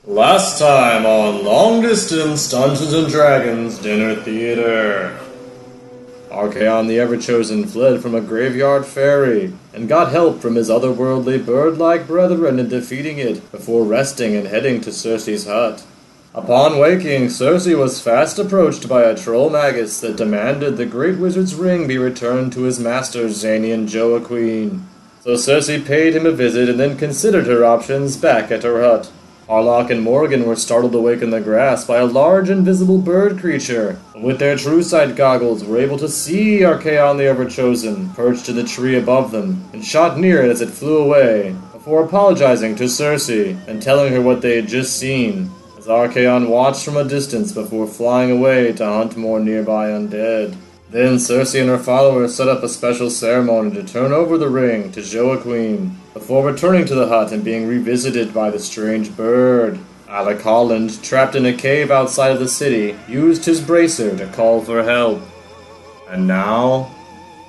Last time on Long Distance Dungeons and Dragons Dinner Theater. Archaon the Ever-Chosen fled from a graveyard fairy and got help from his otherworldly bird-like brethren in defeating it before resting and heading to Circe's hut. Upon waking, Circe was fast approached by a troll magus that demanded the Great Wizard's ring be returned to his master Zany and Joaquin. So Circe paid him a visit and then considered her options back at her hut. Harlock and Morgan were startled awake in the grass by a large invisible bird creature. With their true sight goggles, were able to see Archaon the Ever-Chosen, perched in the tree above them, and shot near it as it flew away, before apologizing to Circe and telling her what they had just seen, as Archaon watched from a distance before flying away to hunt more nearby undead. Then Circe and her followers set up a special ceremony to turn over the ring to Joaquin, before returning to the hut and being revisited by the strange bird. Alec Holland, trapped in a cave outside of the city, used his bracer to call for help. And now,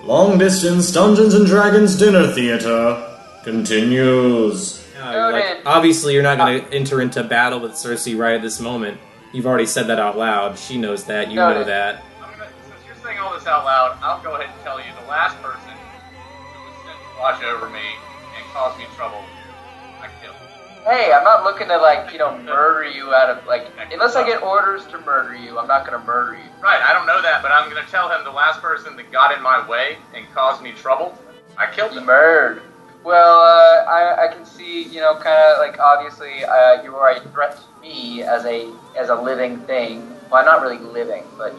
Long Distance Dungeons and Dragons Dinner Theater continues. Obviously you're not going to enter into battle with Circe right at this moment. You've already said that out loud. She knows that. You know that. Since you're saying all this out loud, I'll go ahead and tell you the last person who was sent to watch over me and cause me trouble, I killed. Hey, I'm not looking to, murder you out of, unless I get orders to murder you, I'm not going to murder you. Right, I don't know that, but I'm going to tell him the last person that got in my way and caused me trouble, I killed him. Murdered. Well, I can see, obviously, you are a threat to me as a living thing. Well, not really living, but,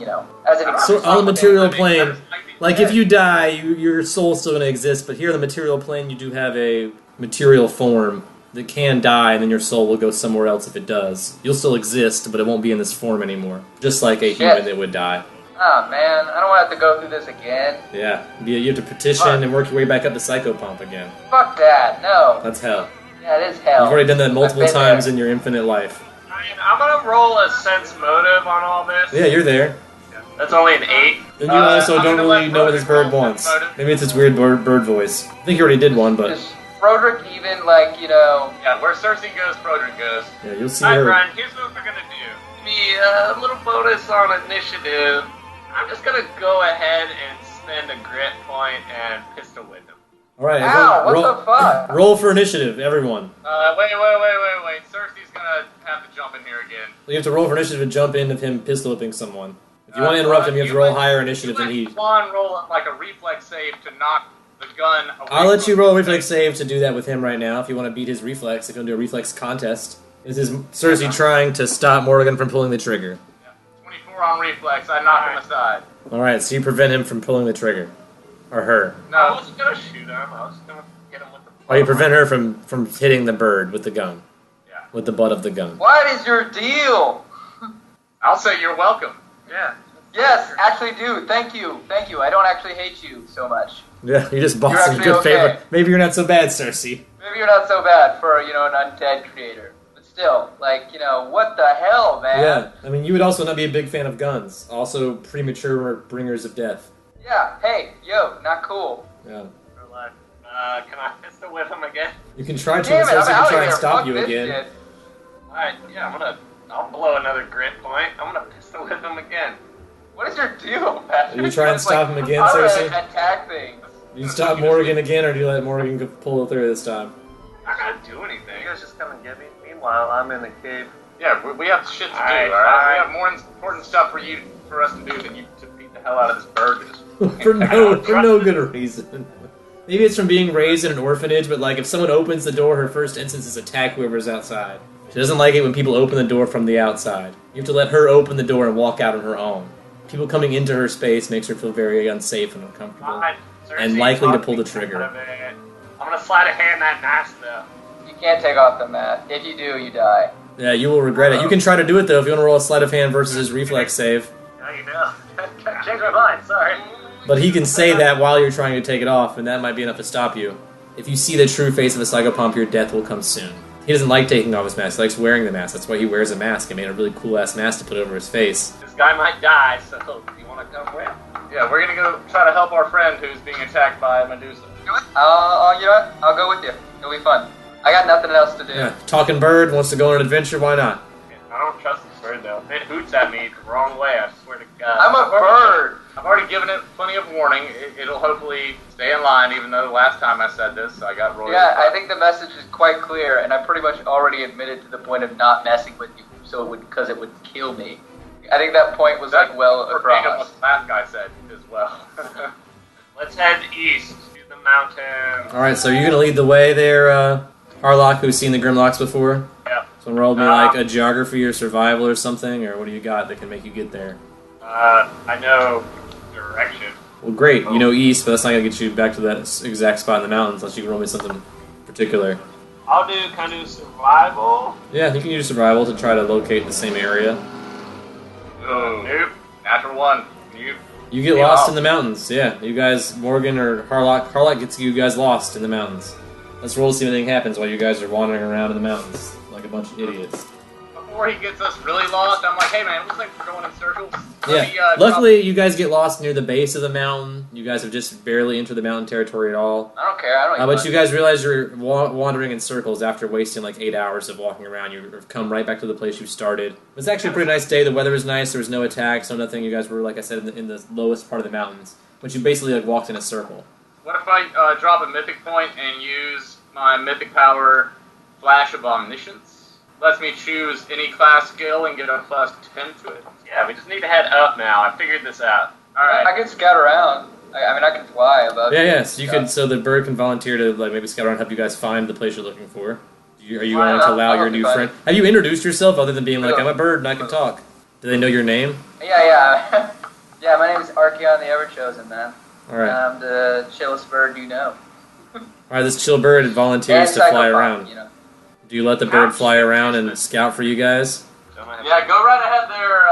as an So on the material plane, if you die, your soul's still going to exist, but here on the material plane, you do have a material form that can die, and then your soul will go somewhere else if it does. You'll still exist, but it won't be in this form anymore. Just like a human that would die. Oh, man, I don't want to have to go through this again. Yeah, you have to petition and work your way back up the psychopomp again. Fuck that, no. That's hell. Yeah, it is hell. You've already done that multiple times in your infinite life. I mean, I'm going to roll a sense motive on all this. Yeah, you're there. That's only an 8. And you also don't really know what this bird wants. Maybe it's its weird bird voice. I think you already did one, but... Is Broderick even, Yeah, where Circe goes, Broderick goes. Yeah, you'll see Alright, her. Brian, here's what we're going to do. Give me a little bonus on initiative. I'm just going to go ahead and spend a grit point and pistol whip him. Alright, ow, what the fuck? Roll for initiative, everyone. Wait. Circe's going to have to jump in here again. You have to roll for initiative to jump in of him pistol whipping someone. If you want to interrupt him, you have to roll higher initiative than he... Juan roll like a reflex save to knock the gun away. I'll let you roll a reflex save to do that with him right now, if you want to beat his reflex, if you want to do a reflex contest. This is Circe trying to stop Morgan from pulling the trigger. Yeah. 24 on reflex, I knock him aside. Alright, so you prevent him from pulling the trigger. Or her. No, I wasn't going to shoot him, I was going to get him with the... Or you prevent her from hitting the bird with the gun. Yeah. With the butt of the gun. What is your deal? I'll say you're welcome. Yeah. Yes, actually do. Thank you. I don't actually hate you so much. Yeah, you just bought You're some actually good okay. favor. Maybe you're not so bad, Circe. Maybe you're not so bad for, an undead creator. But still, what the hell, man? Yeah, I mean, you would also not be a big fan of guns. Also, premature bringers of death. Yeah, hey, yo, not cool. Yeah. Can I pistol whip him again? You can try to, Damn it, Circe I'm can out try of and here. stop Fuck you this again. shit. Alright, yeah, I'll blow another grit point. I'm gonna pistol whip him again. What is your deal, Patrick? You try and stop him again, I'm Circe? gonna attack things. Do you stop Morgan again, or do you let Morgan pull through this time? I'm not gonna do anything. You guys just come and get me. Meanwhile, I'm in the cave. Yeah, we have shit to do, alright? We have more important stuff for us to do than you to beat the hell out of this bird. for no good reason. Maybe it's from being raised in an orphanage, but if someone opens the door, her first instance is attack whoever's outside. She doesn't like it when people open the door from the outside. You have to let her open the door and walk out on her own. People coming into her space makes her feel very unsafe and uncomfortable. And likely to pull the trigger. I'm gonna slide a hand that mask, though. You can't take off the mask. If you do, you die. Yeah, you will regret it. You can try to do it, though, if you want to roll a sleight of hand versus his reflex save. Now you know. Change my mind, sorry. But he can say that while you're trying to take it off, and that might be enough to stop you. If you see the true face of a psychopomp, your death will come soon. He doesn't like taking off his mask, he likes wearing the mask. That's why he wears a mask. He made a really cool-ass mask to put over his face. This guy might die, so you wanna come with? Yeah, we're gonna go try to help our friend who's being attacked by Medusa. You know what? I'll go with you. It'll be fun. I got nothing else to do. Yeah, talking bird wants to go on an adventure. Why not? I don't trust this bird though. It hoots at me the wrong way. I swear to God. I'm a bird. I've already given it plenty of warning. It'll hopefully stay in line, even though the last time I said this, I got royal. Yeah, I think the message is quite clear, and I pretty much already admitted to the point of not messing with you, because it would kill me. I think that point was That's like well verbatim across. what the last guy said as well. Let's head east to the mountain. Alright, so you're going to lead the way there, Harlock, who's seen the Grimlocks before? Yep. So roll me like a geography or survival or something, or what do you got that can make you get there? I know direction. Well, great. You know east, but that's not going to get you back to that exact spot in the mountains unless you can roll me something particular. Can I do survival? Yeah, you can use survival to try to locate the same area. Nope. Natural one. Nope. You get lost in the mountains. Yeah, you guys, Morgan or Harlock gets you guys lost in the mountains. Let's roll to see if anything happens while you guys are wandering around in the mountains like a bunch of idiots. Before he gets us really lost, I'm like, hey man, it looks like we're going in circles. Yeah. Luckily, you guys get lost near the base of the mountain. You guys have just barely entered the mountain territory at all. I don't care. I don't. But you guys realize you're wandering in circles after wasting like 8 hours of walking around. You've come right back to the place you started. It was actually a pretty nice day. The weather was nice. There was no attacks, no nothing. You guys were, like I said, in the lowest part of the mountains. But you basically like walked in a circle. What if I drop a mythic point and use my mythic power, Flash of Omniscience? Lets me choose any class skill and get a plus 10 to it. Yeah, we just need to head up now. I figured this out. Alright. I can scout around. I mean, I can fly above. Yeah. So you can. So the bird can volunteer to like maybe scout around and help you guys find the place you're looking for. Are you going to allow your new friend? Have you introduced yourself other than being like, I'm a bird and I can talk? Do they know your name? Yeah. Yeah, my name is Archeon the Everchosen, man. Alright. I'm the chillest bird you know. Alright, this chill bird volunteers to fly around. You know. Do you let the bird fly around and scout for you guys? Yeah, go right ahead there,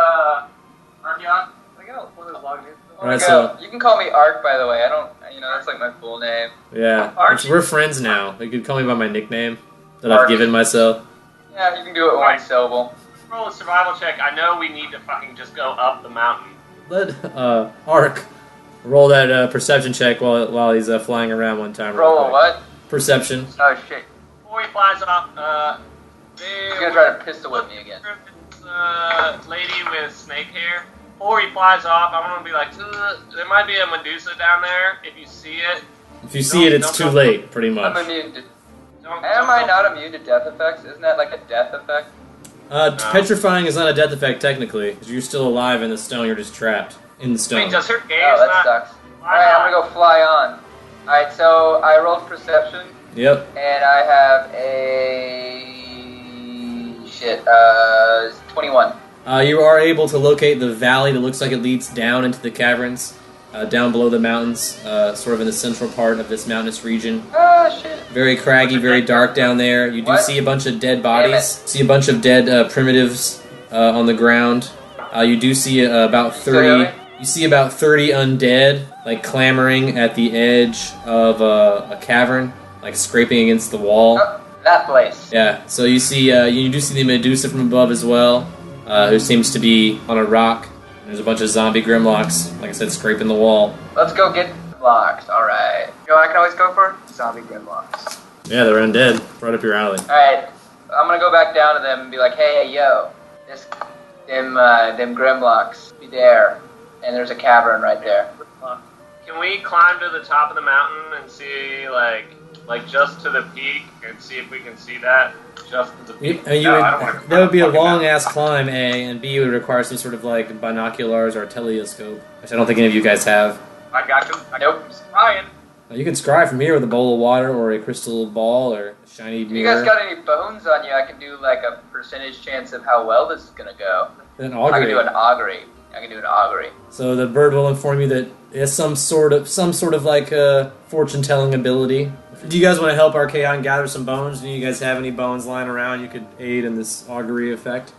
Archeon. I got one of those logs here. Alright, so you can call me Ark, by the way. I don't, that's like my full name. yeah, we're friends now. You could call me by my nickname that I've Ark. given myself. Yeah, you can do it one syllable. Roll a survival check. I know we need to fucking just go up the mountain. Let Ark roll that perception check while he's flying around one time. Roll a what? Perception. Oh shit! Before he flies off, He's gonna try to pistol whip me again. Lady with snake hair. Before he flies off, I'm gonna be like, there might be a Medusa down there. If you see it, if you see it, it's too late, pretty much. I'm immune to. Am I not immune to death effects? Isn't that like a death effect? Petrifying is not a death effect technically, because you're still alive in the stone. You're just trapped in the stone. Wait, does her gaze Oh, that not? sucks. Alright, I'm gonna go fly on. Alright, so I rolled perception, Yep. and I have a 21. You are able to locate the valley that looks like it leads down into the caverns, down below the mountains, sort of in the central part of this mountainous region. Oh shit! Very craggy, very dark down there. You do see a bunch of dead bodies. See a bunch of dead primitives on the ground. You do see about 30. You see about 30 undead, like clamoring at the edge of a cavern, like scraping against the wall. Oh, that place. Yeah. So you see, you do see the Medusa from above as well, who seems to be on a rock. There's a bunch of zombie Grimlocks, like I said, scraping the wall. Let's go get Grimlocks. Alright. You know what I can always go for? Zombie Grimlocks. Yeah, they're undead. Right up your alley. Alright. I'm gonna go back down to them and be like, hey, yo, them Grimlocks, be there. And there's a cavern right there. Can we climb to the top of the mountain and see, like just to the peak, and see if we can see that? Just to the peak. I mean, that would be a long-ass climb, A, and B, it would require some sort of, like, binoculars or telescope, which I don't think any of you guys have. I got you. Nope. Ryan. You can scry from here with a bowl of water or a crystal ball or a shiny If you mirror. guys got any bones on you, I can do like a percentage chance of how well this is gonna go. An I can do augury. an augury. So the bird will inform you that it has some sort of like fortune-telling ability. Do you guys want to help Archeon gather some bones? Do you guys have any bones lying around you could aid in this augury effect?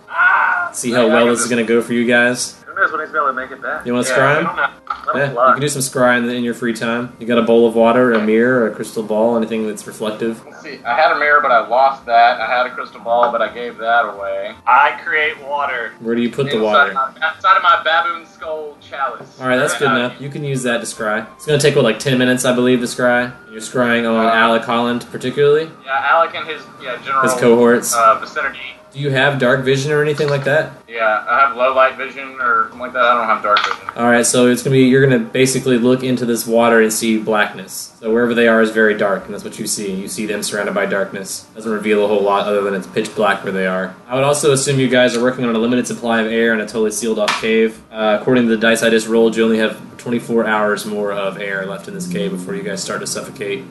See how well this is going to go for you guys. Who knows when he's going to make it back? You want to I scry him? don't know. Yeah, you can do some scrying in your free time. You got a bowl of water, a mirror, a crystal ball, anything that's reflective. Let's see. I had a mirror, but I lost that. I had a crystal ball, but I gave that away. I create water. Where do you put the water? Inside of my baboon skull chalice. Alright, that's good enough. You can use that to scry. It's going to take, like 10 minutes, I believe, to scry. You're scrying on Alec Holland, particularly? Yeah, Alec and his general his cohorts. Vicinity. Do you have dark vision or anything like that? Yeah, I have low light vision or something like that. I don't have dark vision. Alright, so you're gonna basically look into this water and see blackness. So wherever they are is very dark, and that's what you see. You see them surrounded by darkness. Doesn't reveal a whole lot other than it's pitch black where they are. I would also assume you guys are working on a limited supply of air in a totally sealed off cave. According to the dice I just rolled, you only have 24 hours more of air left in this cave before you guys start to suffocate.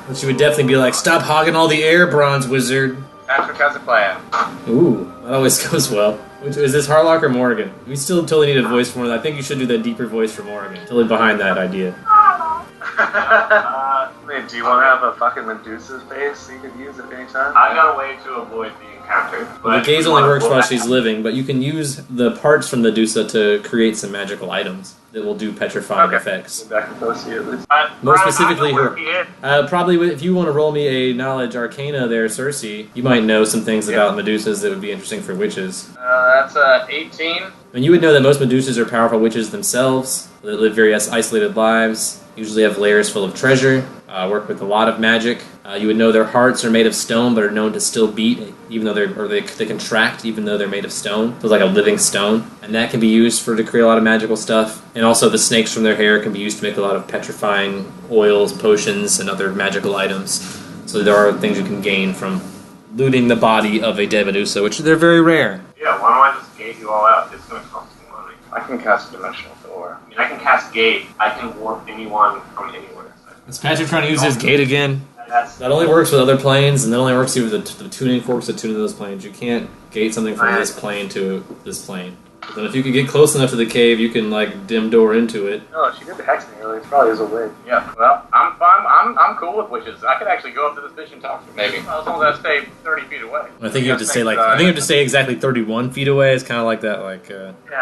But you would definitely be like, stop hogging all the air, Bronze Wizard. Patrick has a plan. Ooh, that always goes well. Is this Harlock or Morgan? We still totally need a voice for Morgan. I think you should do that deeper voice for Morgan. Totally behind that idea. Wait, do you want to have a fucking Medusa's face you could use at any time? I got a way to avoid the encounter. Well, the gaze only works while she's living, but you can use the parts from Medusa to create some magical items that will do petrifying effects. Back to Pussy at least. More specifically, probably if you want to roll me a knowledge arcana there, Cersei, you might know some things about Medusas that would be interesting for witches. That's 18. And you would know that most Medusas are powerful witches themselves. They live very isolated lives, usually have lairs full of treasure, work with a lot of magic. You would know their hearts are made of stone, but are known to still beat, even though they contract, even though they're made of stone. So it's like a living stone, and that can be used to create a lot of magical stuff. And also, the snakes from their hair can be used to make a lot of petrifying oils, potions, and other magical items. So there are things you can gain from looting the body of a dead Medusa, which they're very rare. Yeah, why don't I just gate you all out? It's going to cost me money. I can cast a dimensional door. I mean, I can cast gate. I can warp anyone from anywhere. Is Patrick trying to use his gate again? That only works with other planes, and that only works with the tuning forks that tune into those planes. You can't gate something from this plane to this plane. But then if you can get close enough to the cave, you can, like, dim door into it. No, she did the hexing earlier. It probably is a wig. Yeah, well, I'm fine. I'm cool with witches. I could actually go up to this bitch and talk to her, maybe. As long as I stay 30 feet away. I think you have to stay exactly 31 feet away. It's kind of like that,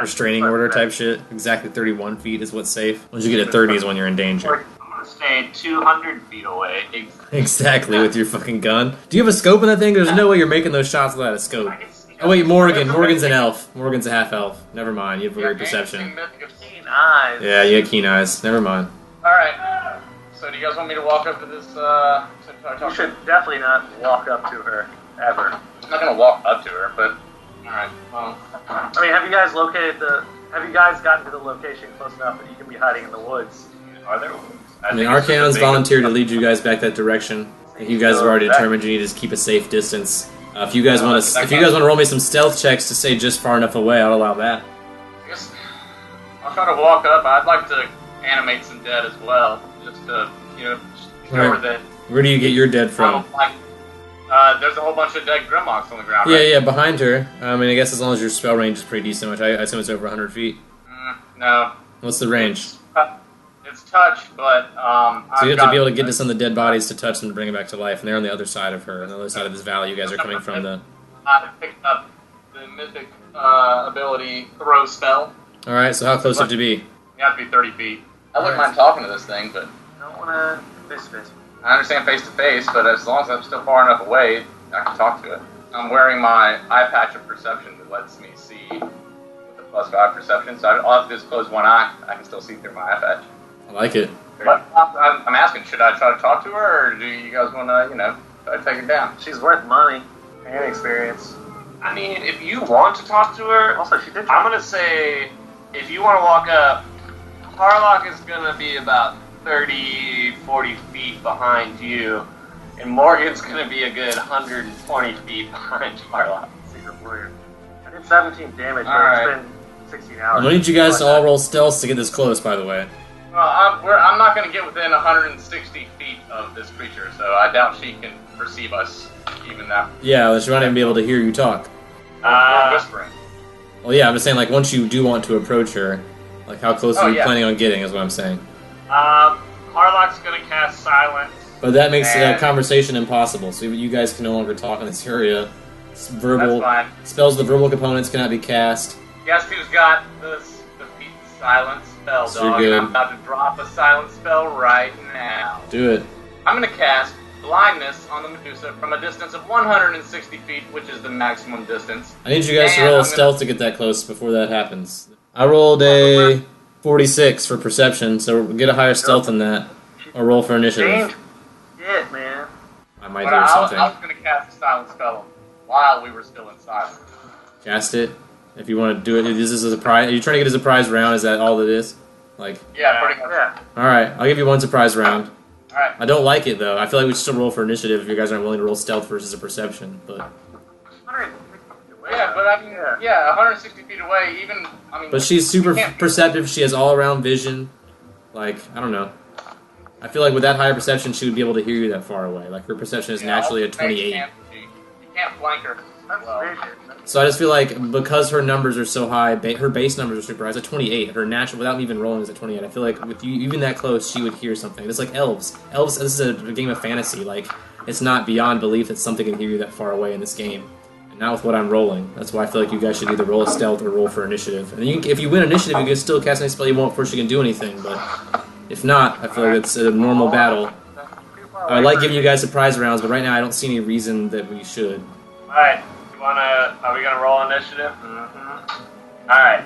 restraining order type shit. Exactly 31 feet is what's safe. Once you get to 30 is when you're in danger. Stay 200 feet away. Exactly, with your fucking gun. Do you have a scope in that thing? There's no way you're making those shots without a scope. Oh wait, Morgan's an elf. Morgan's a half elf. Never mind, you have weird perception. Keen eyes. Yeah, you have keen eyes. Never mind. Alright, so do you guys want me to walk up to this, You should definitely not walk up to her, ever. I'm not gonna walk up to her, but... Alright, well... I mean, have you guys gotten to the location close enough that you can be hiding in the woods? Are there woods? I mean, Arcanon's volunteered to lead you guys back that direction. I think you guys have already determined you need to keep a safe distance. If you guys want to roll me some stealth checks to stay just far enough away, I'll allow that. I guess I'll try to walk up. I'd like to animate some dead as well, just to show that. Where do you get your dead from? There's a whole bunch of dead Grimlocks on the ground. Right? Yeah, behind her. I mean, I guess as long as your spell range is pretty decent, which I assume it's over 100 feet. No. What's the range? It's touch, but so you have to be able to get to some of the dead bodies to touch them to bring them back to life, and they're on the other side of her, on the other side of this valley. You guys are coming from the. I picked up the mythic ability throw spell. All right, so how close do you have to be? You have to be 30 feet. I wouldn't mind talking to this thing, but I don't want to face to face. I understand face to face, but as long as I'm still far enough away, I can talk to it. I'm wearing my eye patch of perception that lets me see with a +5 perception, so I'll have to just close one eye. I can still see through my eye patch. I like it. But I'm asking, should I try to talk to her, or do you guys want to, try to take her down? She's worth money and experience. I mean, if you want to talk to her, Also, she did. I'm going to say, if you want to walk up, Harlock is going to be about 30, 40 feet behind you, and Morgan's going to be a good 120 feet behind Harlock. Secret warrior. I did 17 damage, but Alright. it's been 16 hours. I'm gonna need you guys to all roll stealth to get this close, by the way. Well, I'm not going to get within 160 feet of this creature, so I doubt she can perceive us, even that. Yeah, she might not even be able to hear you talk. We're whispering. Well, yeah, I'm just saying, like, once you do want to approach her, like, how close are you planning on getting, is what I'm saying. Harlock's going to cast Silence. But that makes conversation impossible, so you guys can no longer talk in this area. It's verbal. That's fine. Spells with verbal components cannot be cast. Guess who's got the silent spell, So you're dog. good. And I'm about to drop a silent spell right now. Do it. I'm going to cast blindness on the Medusa from a distance of 160 feet, which is the maximum distance. I need you guys to And roll I'm stealth to get that close before that happens. I rolled a 46 for perception, so get a higher stealth than that. Or roll for initiative. Yeah, man. I might But do I something. was going to cast a silent spell while we were still in silence. Cast it. If you want to do it, this is a surprise. Are you trying to get a surprise round? Is that all it is? Like, Yeah, pretty much. Yeah. alright, I'll give you one surprise round. Alright. I don't like it, though. I feel like we should still roll for initiative if you guys aren't willing to roll stealth versus a perception, but... Yeah, but I mean, yeah, 160 feet away, even, I mean... But she's super you can't- perceptive, she has all-around vision. Like, I don't know. I feel like with that higher perception, she would be able to hear you that far away. Like, her perception is Yeah, naturally a also, 28. You can't flank her. That's Well, vision. So I just feel like because her numbers are so high, her base numbers are super high. It's a 28. Her natural, without even rolling, is a 28. I feel like with you even that close, she would hear something. It's like elves. Elves. This is a game of fantasy. Like it's not beyond belief that something can hear you that far away in this game. And not with what I'm rolling. That's why I feel like you guys should either roll a stealth or roll for initiative. And if you win initiative, you can still cast any spell you want before she can do anything. But if not, I feel like it's a normal battle. I like giving you guys surprise rounds, but right now I don't see any reason that we should. Alright, are we gonna roll initiative? Mm-hmm. Alright.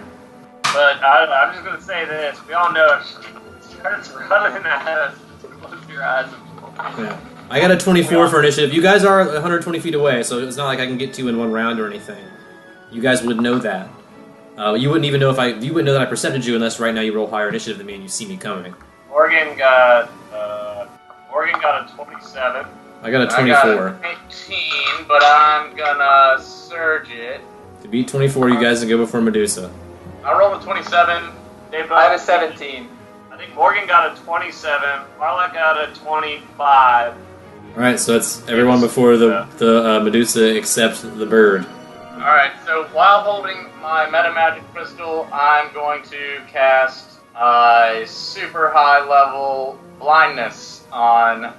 But I'm just gonna say this, we all know if she starts running at us, close your eyes and roll. Yeah. I got a 24 for initiative. You guys are 120 feet away, so it's not like I can get to you in one round or anything. You guys would know that. You wouldn't even know you wouldn't know that I percepted you unless right now you roll higher initiative than me and you see me coming. Morgan got a 27. I got a I got 24. an 18, but I'm gonna surge it. To beat 24, you guys can go before Medusa. I rolled a 27. They both, I have a 17. I think Morgan got a 27. Marla got a 25. Alright, so that's everyone before the Medusa except the bird. Alright, so while holding my meta magic crystal, I'm going to cast a super high level blindness on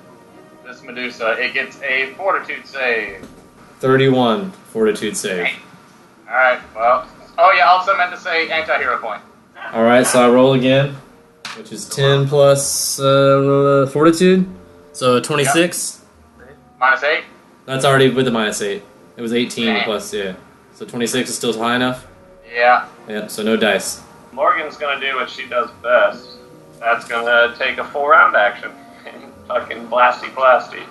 this Medusa. It gets a fortitude save. 31 fortitude save. Alright, well. Oh yeah, also meant to say anti-hero point. Alright, so I roll again, which is 10 plus fortitude. So 26. Minus 8. That's already with the minus 8. It was 18 Dang. plus, yeah. So 26 is still high enough? Yeah. Yeah, so no dice. Morgan's gonna do what she does best. That's gonna take a full round action. Fucking blasty.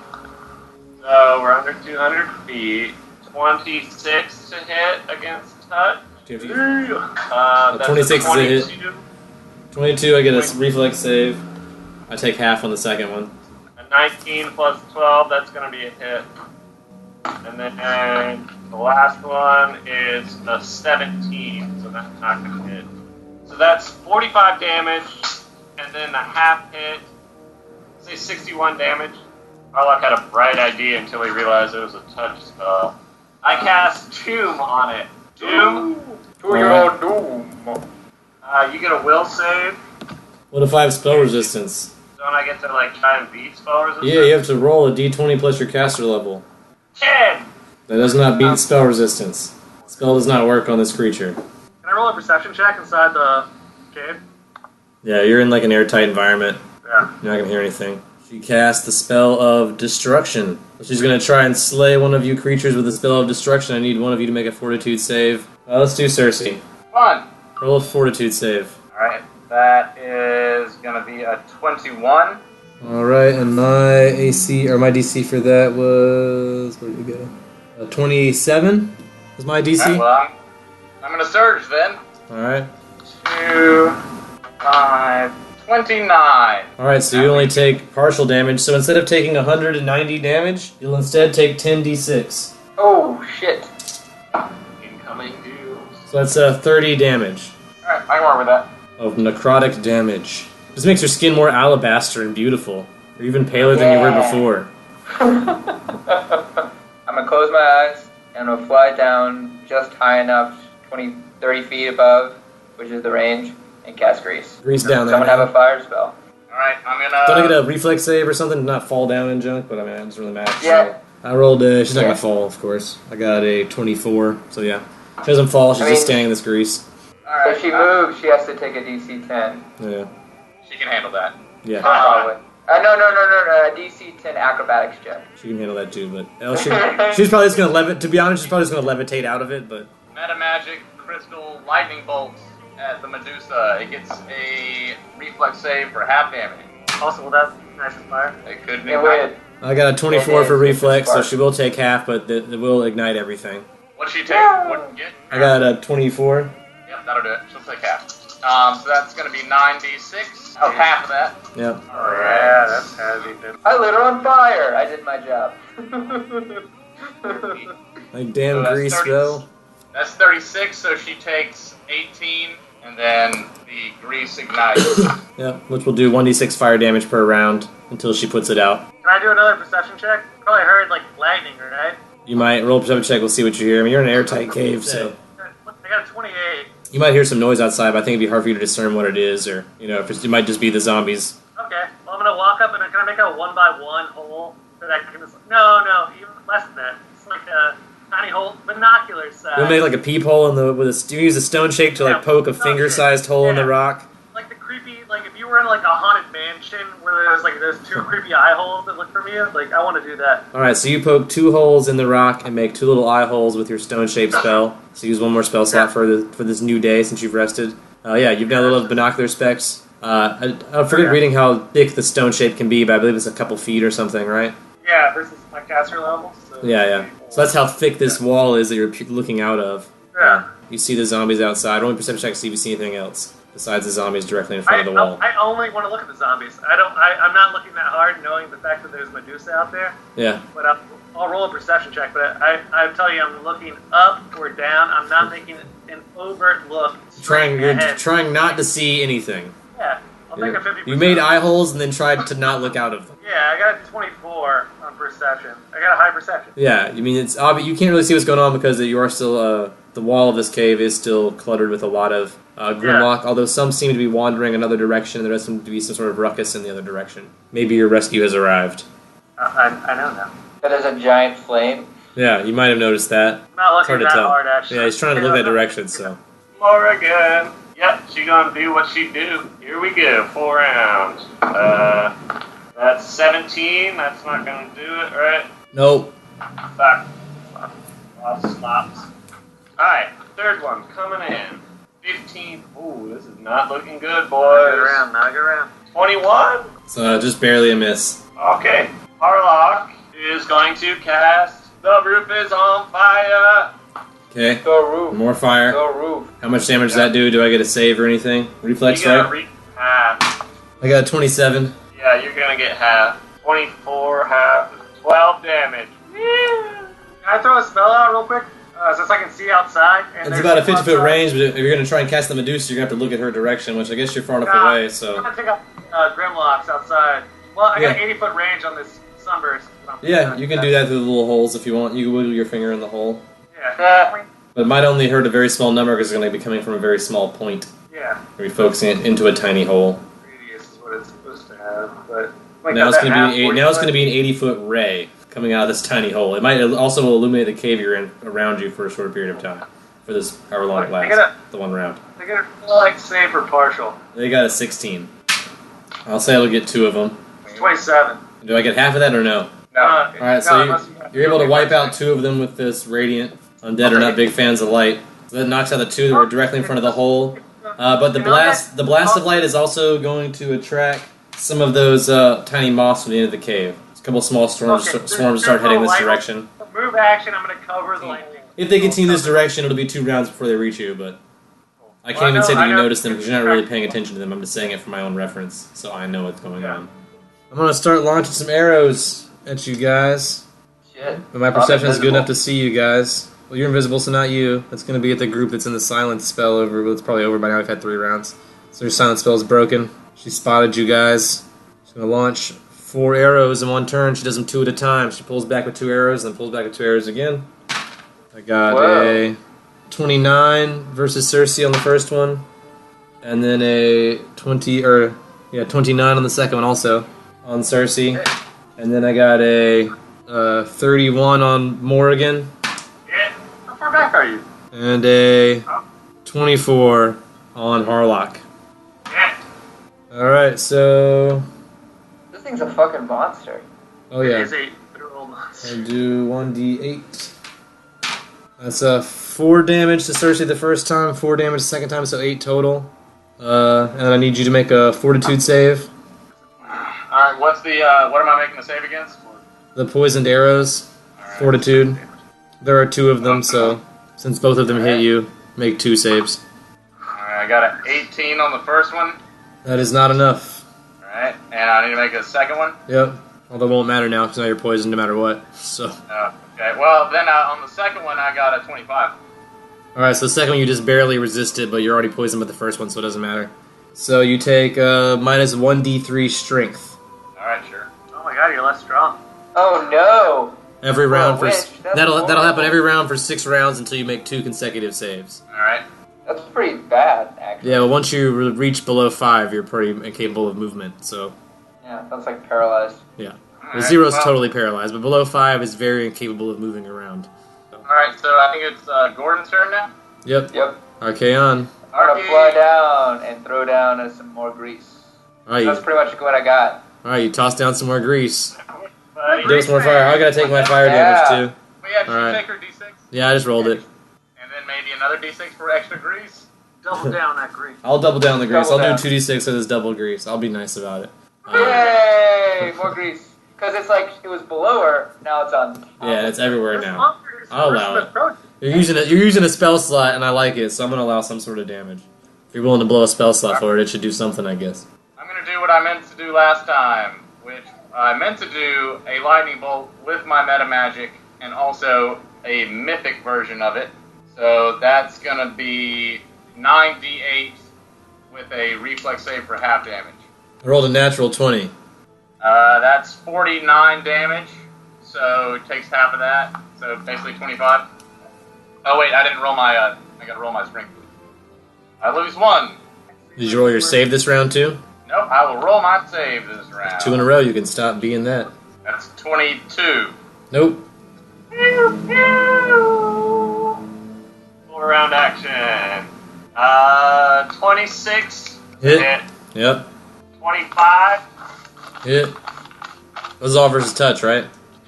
So we're under 200 feet. 26 to hit against touch. That's 26 is a hit. 22. 22, I get a reflex save. I take half on the second one. A 19 plus 12, that's going to be a hit. And then the last one is a 17, so that's not going to hit. So that's 45 damage, and then the half hit, say 61 damage. Arlock had a bright idea until he realized it was a touch spell. I cast Doom on it. Doom? To your doom. You get a will save. What if I have spell resistance? Don't I get to try and beat spell resistance? Yeah, you have to roll a d20 plus your caster level. 10! That does not beat spell resistance. Spell does not work on this creature. Can I roll a perception check inside the cave? Yeah, you're in an airtight environment. Yeah. You're not gonna hear anything. She casts the spell of destruction. She's gonna try and slay one of you creatures with the spell of destruction. I need one of you to make a fortitude save. Let's do Cersei. Fun. Roll a fortitude save. Alright, that is gonna be a 21. Alright, and my AC, or my DC for that was, where did it go? 27 was my DC. Alright, well, I'm gonna surge then. Alright. 2, 5, 29. Alright, so you only take partial damage, so instead of taking 190 damage, you'll instead take 10d6. Oh, shit. Incoming duels. So that's 30 damage Alright, I can work with that. of necrotic damage. This makes your skin more alabaster and beautiful, or even paler than you were Yeah. before. I'm gonna close my eyes, and I'm gonna fly down just high enough, 20, 30 feet above, which is the range, and cast Grease. Grease down there. Someone have a fire spell. Alright, I'm Don't I gonna... get a reflex save or something to not fall down in junk? But I mean, it doesn't really matter. Yeah. I rolled she's not Yeah. gonna fall, of course. I got a 24, so yeah. She doesn't fall, she's I just mean- standing in this grease. Alright. If she moves, she has to take a DC 10. Yeah. She can handle that. Yeah. Probably. No, DC 10 acrobatics check. She can handle that too, but she's probably just gonna levitate. To be honest, she's probably just gonna levitate out of it. But Meta magic crystal lightning bolts at the Medusa. It gets a reflex save for half damage. Also, will that nice as fire? It could be. It would. I got a 24 for It is reflex, so spark. she will take half, but it will ignite everything. What'd she take? What'd you get? I got a 24. Yep, that'll do it. She'll take half. So that's going to be 9d6. Oh, half of that. Yep. Yeah, that's heavy. I lit her on fire. I did my job. Like damn So that's grease 30. though. That's 36, so she takes 18, and then the grease ignites. Yep, which will do 1d6 fire damage per round until she puts it out. Can I do another perception check? Probably heard like lightning, right? You might roll a perception check. We'll see what you hear. I mean, you're in an airtight cave, so I got a 28. you might hear some noise outside. But I think it'd be hard for you to discern what it is, or if it might just be the zombies. Okay, well I'm gonna walk up and can I make a 1x1 hole that I can just... No, even less than that. It's like a tiny hole, binocular size. You'll make like a peephole you use a stone shape to like poke a finger-sized hole in the rock. Like the creepy, like if you were in like a haunted mansion where there's like those two creepy eye holes that look from you, like I want to do that. All right, so you poke 2 holes in the rock and make 2 little eye holes with your stone-shaped spell. So use 1 more spell slot for this new day since you've rested. Yeah, you've got a little binocular specs. I forget reading how thick the stone shape can be, but I believe it's a couple feet or something, right? Yeah, versus my caster level. So Yeah. So that's how thick this wall is that you're looking out of. Yeah. You see the zombies outside. Only perception check to see if you see anything else besides the zombies directly in front of the wall. I only want to look at the zombies. I'm not looking that hard, knowing the fact that there's Medusa out there. Yeah. But I'll roll a perception check. But I tell you, I'm looking up or down. I'm not making an overt look. You're ahead. trying not to see anything. Yeah, I'll take a 50%. You made eye holes and then tried to not look out of them. Yeah, I got a 24 on perception. I got a high perception. Yeah, I mean it's obvious. You can't really see what's going on because you are still the wall of this cave is still cluttered with a lot of Grimlock. Although some seem to be wandering another direction, and the rest seem to be some sort of ruckus in the other direction. Maybe your rescue has arrived. I know now. That is a giant flame. Yeah, you might have noticed that. I'm not It's hard looking to that tell. hard, actually. Yeah, he's trying to look that direction. So Morrigan. Yep, she gonna do what she do. Here we go, 4 rounds. That's 17. That's not gonna do it, right? nope. Fuck. Lost slops. Alright, third one coming in. 15. Ooh, this is not looking good, boys. Now get around. 21? So just barely a miss. Okay. Harlock is going to cast The Roof is on Fire. Okay. Go roof. More fire. Go roof. How much damage does that do? Do I get a save or anything? Reflex, You gotta right? half. I got a 27. Yeah, you're gonna get half. 24, half. 12 damage. Can I throw a spell out real quick? Since I can see outside. And It's there's about a people 50-foot outside. range, but if you're going to try and cast the Medusa, you're going to have to look at her direction, which I guess you're far enough away, I'm so... gonna take out Grimlocks outside. Well, I got Yeah. an 80-foot range on this sunburst. Yeah, you can do that through the little holes if you want. You can wiggle your finger in the hole. Yeah. But it might only hurt a very small number because it's going to be coming from a very small point. Yeah. You're focusing it into a tiny hole. Radius is what it's supposed to have, but... Now it's going to be an 80-foot ray coming out of this tiny hole. It might also illuminate the cave you're in around you for a short period of time. For this, however long it lasts. The 1 round. They get a like save for partial. They got a 16. I'll say I'll get 2 of them. It's 27. Do I get half of that or no? No. Alright, so you're able to wipe out 2 of them with this radiant. Undead are not big fans of light. So that knocks out the 2 that were directly in front of the hole. But the blast of light is also going to attract some of those tiny moths from the end of the cave. A couple small swarms start heading this direction. Move action, I'm going to cover the lightning. If they continue this direction, it'll be 2 rounds before they reach you, but I can't even say that you notice them because you're not really paying attention to them. I'm just saying it for my own reference, so I know what's going on. I'm going to start launching some arrows at you guys. Shit. But my perception is good enough to see you guys. Well, you're invisible, so not you. That's going to be at the group that's in the silence spell over. Well, it's probably over by now. We've had 3 rounds. So your silence spell is broken. She spotted you guys. She's going to launch 4 arrows in 1 turn. She does them 2 at a time. She pulls back with 2 arrows, then pulls back with 2 arrows again. I got a 29 versus Cersei on the first one, and then a 29 on the second one also on Cersei, and then I got a 31 on Morrigan, Yeah. How far back are you? and a 24 on Harlock. Yeah. Alright, so... This thing's a fucking monster. Oh It yeah. is a literal monster. I'll do 1d8. That's 4 damage to Cersei the first time, 4 damage the second time, so 8 total. And I need you to make a Fortitude save. Alright, what am I making the save against? The poisoned arrows, Alright. Fortitude. There are 2 of them, so since both of them hit you, make 2 saves. Alright, I got an 18 on the first one. That is not enough. Alright, and I need to make a second one. Yep. Although it won't matter now, because now you're poisoned no matter what. So. Okay, well, then on the second one, I got a 25. Alright, so the second one you just barely resisted, but you're already poisoned with the first one, so it doesn't matter. So you take minus 1d3 strength. Alright, sure. Oh my god, you're less strong. Oh no! Every round For a for... witch, that's That'll happen horrible. every round for 6 rounds until you make 2 consecutive saves. Alright. That's pretty bad, actually. Yeah, well, once you reach below 5, you're pretty incapable of movement, so... Yeah, sounds like paralyzed. Yeah. The Alright, 0's well- totally paralyzed, but below 5 is very incapable of moving around. Alright, so I think it's Gordon's turn now? Yep. Yep. Archaon. I'm gonna fly down and throw down some more grease. Alright, That's pretty much what I got. you toss down some more grease. Buddy. Give us more fire. I gotta take my fire Yeah. damage, too. We had Alright. you take her D6, Yeah, I just rolled it. and then maybe another D6 for extra grease. Double down that grief. I'll double down the grease. Double I'll down. do 2d6 for this double grease. I'll be nice about it. Yay! More grease. Because it's like, it was below her, now it's on top. Yeah, it's everywhere This now. monster is I'll worse allow than it. Trojan. You're using a spell slot, and I like it, so I'm gonna allow some sort of damage. If you're willing to blow a spell slot for it, it should do something, I guess. I'm gonna do what I meant to do last time, which I meant to do a lightning bolt with my meta magic, and also a mythic version of it. So that's gonna be 9d8 with a reflex save for half damage. I rolled a natural 20. That's 49 damage, so it takes half of that, so basically 25. Oh wait, I didn't roll my, I gotta roll my strength. I lose 1. Did you roll your save this round, too? Nope, I will roll my save this round. 2 in a row, you can stop being that. That's 22. Nope. 4 round action. 26. Hit. Yep. 25. Hit. This is all versus touch, right?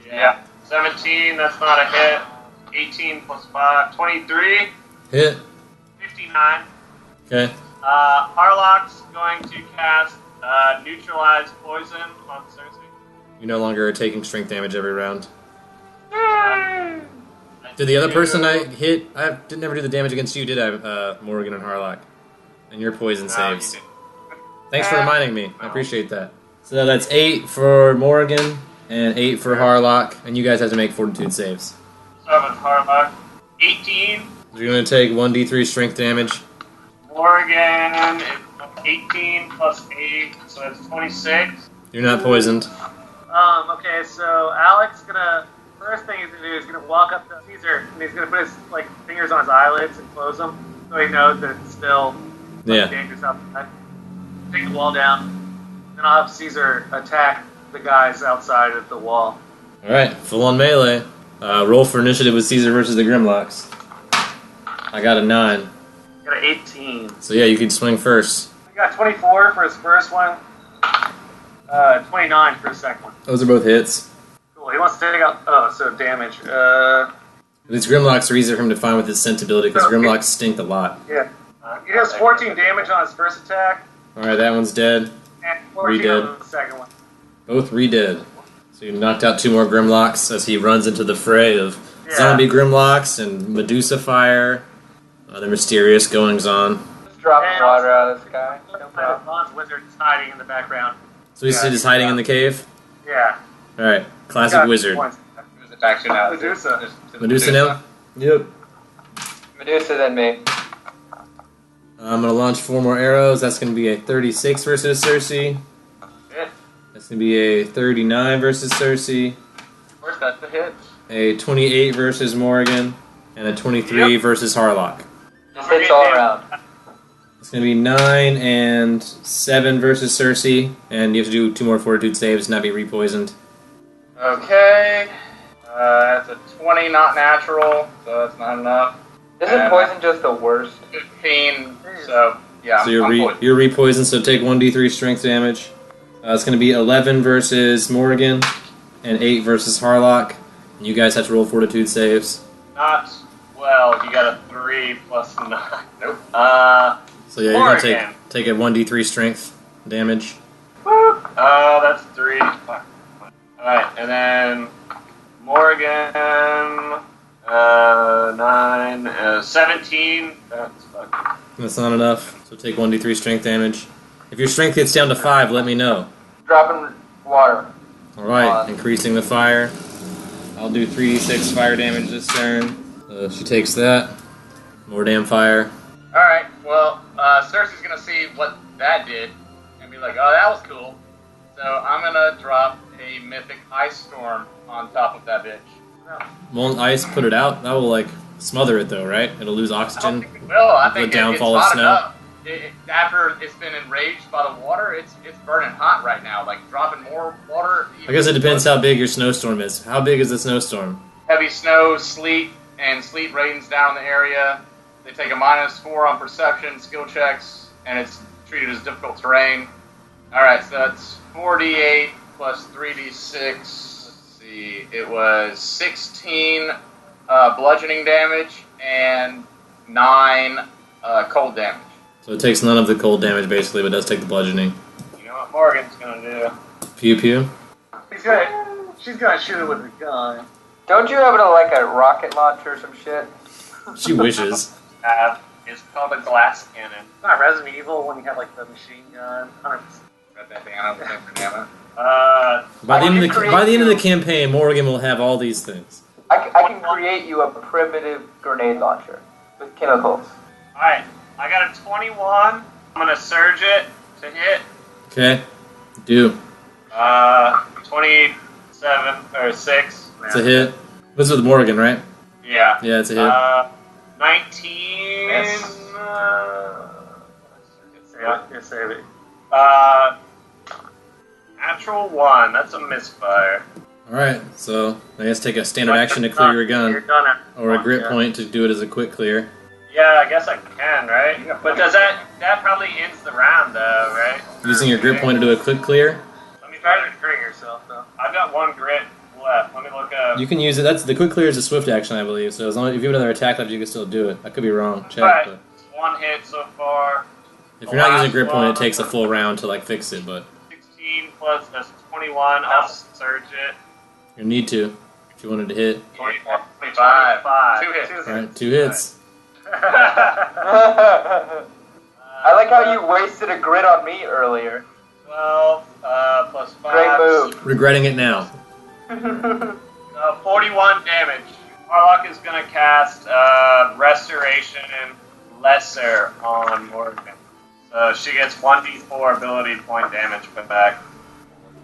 Yeah. 17, that's not a hit. 18 plus 5, 23. Hit. 59. Okay. Harlock's going to cast Neutralize Poison on Cersei. You no longer are taking strength damage every round. Did the other person I hit... I didn't ever do the damage against you, did I, Morgan and Harlock? And your poison saves. Thanks for reminding me. I appreciate that. So that's 8 for Morgan, and 8 for Harlock, and you guys have to make Fortitude saves. Start with Harlock. 18. So you're going to take 1d3 strength damage. Morgan is 18 plus 8, so that's 26. You're not poisoned. Okay, so Alex gonna first thing he's gonna do is gonna walk up to Caesar and he's gonna put his fingers on his eyelids and close them so he knows that it's still dangerous outside. Take the wall down. Then I'll have Caesar attack the guys outside of the wall. Alright, full on melee. Roll for initiative with Caesar versus the Grimlocks. I got a 9. Got an 18. So yeah, you can swing first. I got 24 for his first one. 29 for his second one. Those are both hits. Cool. He wants to take out. Oh, so damage. These Grimlocks are easier for him to find with his scent ability because Grimlocks stink a lot. Yeah. He has 14 damage on his first attack Alright, that one's dead. and 14 Re-dead. on the second one. Both re-dead. So you knocked out 2 more Grimlocks as he runs into the fray of Yeah. zombie Grimlocks and Medusa fire. Other mysterious goings-on. Just drop And water out of the sky. No The problem. bronze wizard is hiding in the background. So he's just hiding in the cave? Yeah. Alright, classic Got wizard. points. Who's attacked you now? Medusa. Just Medusa now? Yep. Medusa than me. I'm going to launch 4 more arrows. That's going to be a 36 versus Cersei. Hit. That's going to be a 39 versus Cersei. Of course, that's the hit. A 28 versus Morgan. And a 23 versus Harlock. Just hits all around. It's going to be 9 and 7 versus Cersei. And you have to do 2 more Fortitude saves, not be repoisoned. Okay. That's a 20, not natural, so that's not enough. Isn't poison just the worst? 15, so yeah. So you're re-poisoned, so take 1d3 strength damage. It's going to be 11 versus Morrigan, and 8 versus Harlock. And you guys have to roll fortitude saves. Not well. You got a 3 plus 9. Nope. So yeah, you're going to take a 1d3 strength damage. That's 3. Fuck. Alright, and then Morgan, 9, 17. That's fuck. That's not enough, so take 1d3 strength damage. If your strength gets down to 5, let me know. Dropping water. Alright, increasing the fire. I'll do 3d6 fire damage this turn. She takes that. More damn fire. Alright, well, Cersei's gonna see what that did and be like, oh, that was cool. So I'm gonna drop a mythic ice storm on top of that bitch. Won't ice put it out? That will, like, smother it, though, right? It'll lose I don't oxygen. think it will. I think The downfall it's of hot snow. enough. After it's been enraged by the water, it's burning hot right now. Like, dropping more water. I guess it depends how big your snowstorm is. How big is the snowstorm? Heavy snow, sleet, and sleet rains down the area. They take a -4 on perception, skill checks, and it's treated as difficult terrain. Alright, so that's 48 plus 3d6. Let's see, it was 16 bludgeoning damage and 9 cold damage. So it takes none of the cold damage, basically, but does take the bludgeoning. You know what Morgan's gonna do? Pew pew. She's gonna shoot it with a gun. Don't you have a rocket launcher or some shit? She wishes. It's called a glass cannon. It's not Resident Evil when you have like the machine gun. 100%. Got that thing on for damage. By the end of the campaign, Morgan will have all these things. I can create you a primitive grenade launcher with chemicals. Alright, I got a 21. I'm gonna surge it to hit. Okay. Do. 27 or 6. It's a hit. This is with Morgan, right? Yeah. Yeah, it's a hit. 19. Yes. Save it. Natural 1. That's a misfire. Alright, so I guess take a standard action to clear your You're gun. done after Or a one, grit yeah. point to do it as a quick clear. Yeah, I guess I can, right? But does that probably ends the round though, right? Using your grit point to do a quick clear. Let me Try try to trigger yourself though. I've got 1 grit left. Let me look up. You can use it. That's the quick clear is a swift action, I believe. So as long as if you have another attack left, you can still do it. I could be wrong. Check. Alright. But 1 hit so far. if you're not using grit point, it takes a full round to like fix it. But 16 plus that's 21. I'll surge it. you need to if you wanted to hit. 25. 25. 2 hits. All right, 2 hits. I like how you wasted a grit on me earlier. 12 plus 5. Great move. Regretting it now. 41 damage. Harlock is going to cast Restoration and Lesser on Morgan. So she gets 1d4 ability point damage back.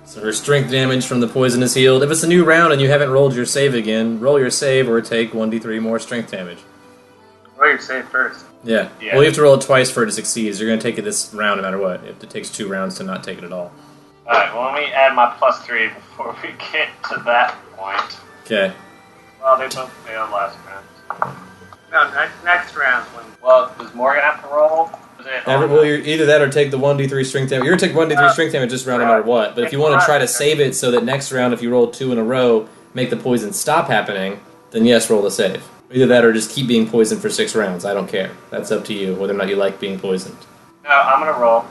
So her strength damage from the poison is healed. If it's a new round and you haven't rolled your save again, roll your save or take 1d3 more strength damage. Roll your save first. Yeah. Yeah. Well, you have to roll it twice for it to succeed. So you're going to take it this round no matter what. It takes 2 rounds to not take it at all. Alright, well let me add my +3 before we get to that point. Okay. Well, they both failed last round. No, next round when. Well, does Morgan have to roll? Is it Well, you're either that or take the 1d3 strength damage. You're going to take 1d3 strength damage this round no matter what. But if you want to try to save it so that next round, if you roll 2 in a row, make the poison stop happening, then yes, roll the save. Either that or just keep being poisoned for 6 rounds. I don't care. That's up to you, whether or not you like being poisoned. No, I'm going to roll.